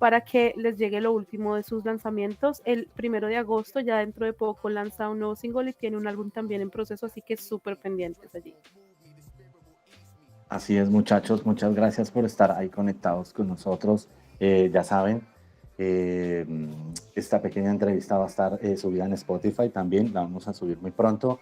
para que les llegue lo último de sus lanzamientos. El 1 de agosto, ya dentro de poco, lanza un nuevo single y tiene un álbum también en proceso, así que súper pendientes allí. Así es, muchachos, muchas gracias por estar ahí conectados con nosotros. Ya saben, esta pequeña entrevista va a estar subida en Spotify también, la vamos a subir muy pronto.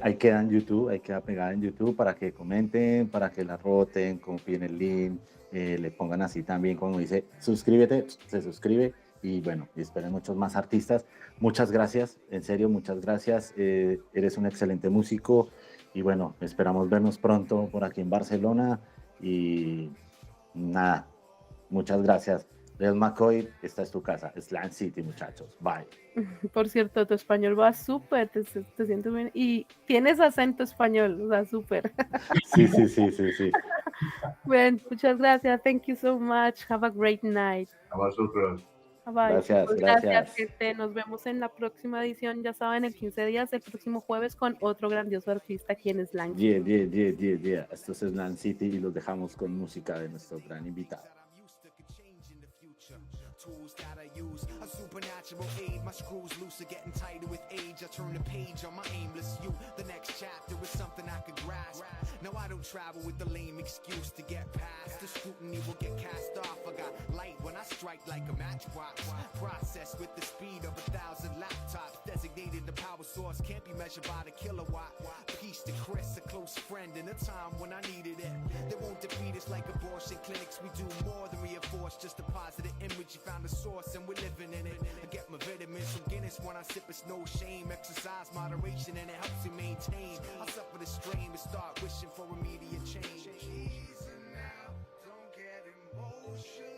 Ahí queda en YouTube, ahí queda pegada en YouTube para que comenten, para que la roten, copien el link, le pongan así también como dice, suscríbete, se suscribe y bueno, y esperen muchos más artistas. Muchas gracias, en serio, muchas gracias. Eres un excelente músico y bueno, esperamos vernos pronto por aquí en Barcelona y nada, muchas gracias. Del McCoy, esta es tu casa, Slang City, muchachos. Bye. Por cierto, tu español va súper, te siento bien. Y tienes acento español, o sea, súper. Sí. Bueno, muchas gracias. Thank you so much. Have a great night. A vosotros. Bye. Gracias. Gente. Nos vemos en la próxima edición. Ya saben, en 15 días, el próximo jueves, con otro grandioso artista aquí en Slang. Yeah. Esto es Slang City y los dejamos con música de nuestro gran invitado. Tools that I use, a supernatural aid. My screws loose are getting tighter with age. I turn the page on my aimless you. The next chapter is something I could grasp. Now I don't travel with the lame excuse to get past. The scrutiny will get cast off. I got light when I strike like a matchbox. Processed with the speed of 1,000 laptops. Designated the power source can't be measured by the kilowatt. Peace to Chris, a close friend in a time when I needed it. They won't defeat us like abortion clinics. We do more than reinforce just a positive image. You found the source and we're living in it. I get my vitamins from Guinness when I sip, it's no shame. Exercise moderation and it helps you maintain. I suffer the strain to start wishing for immediate change. Easy now, don't get emotional.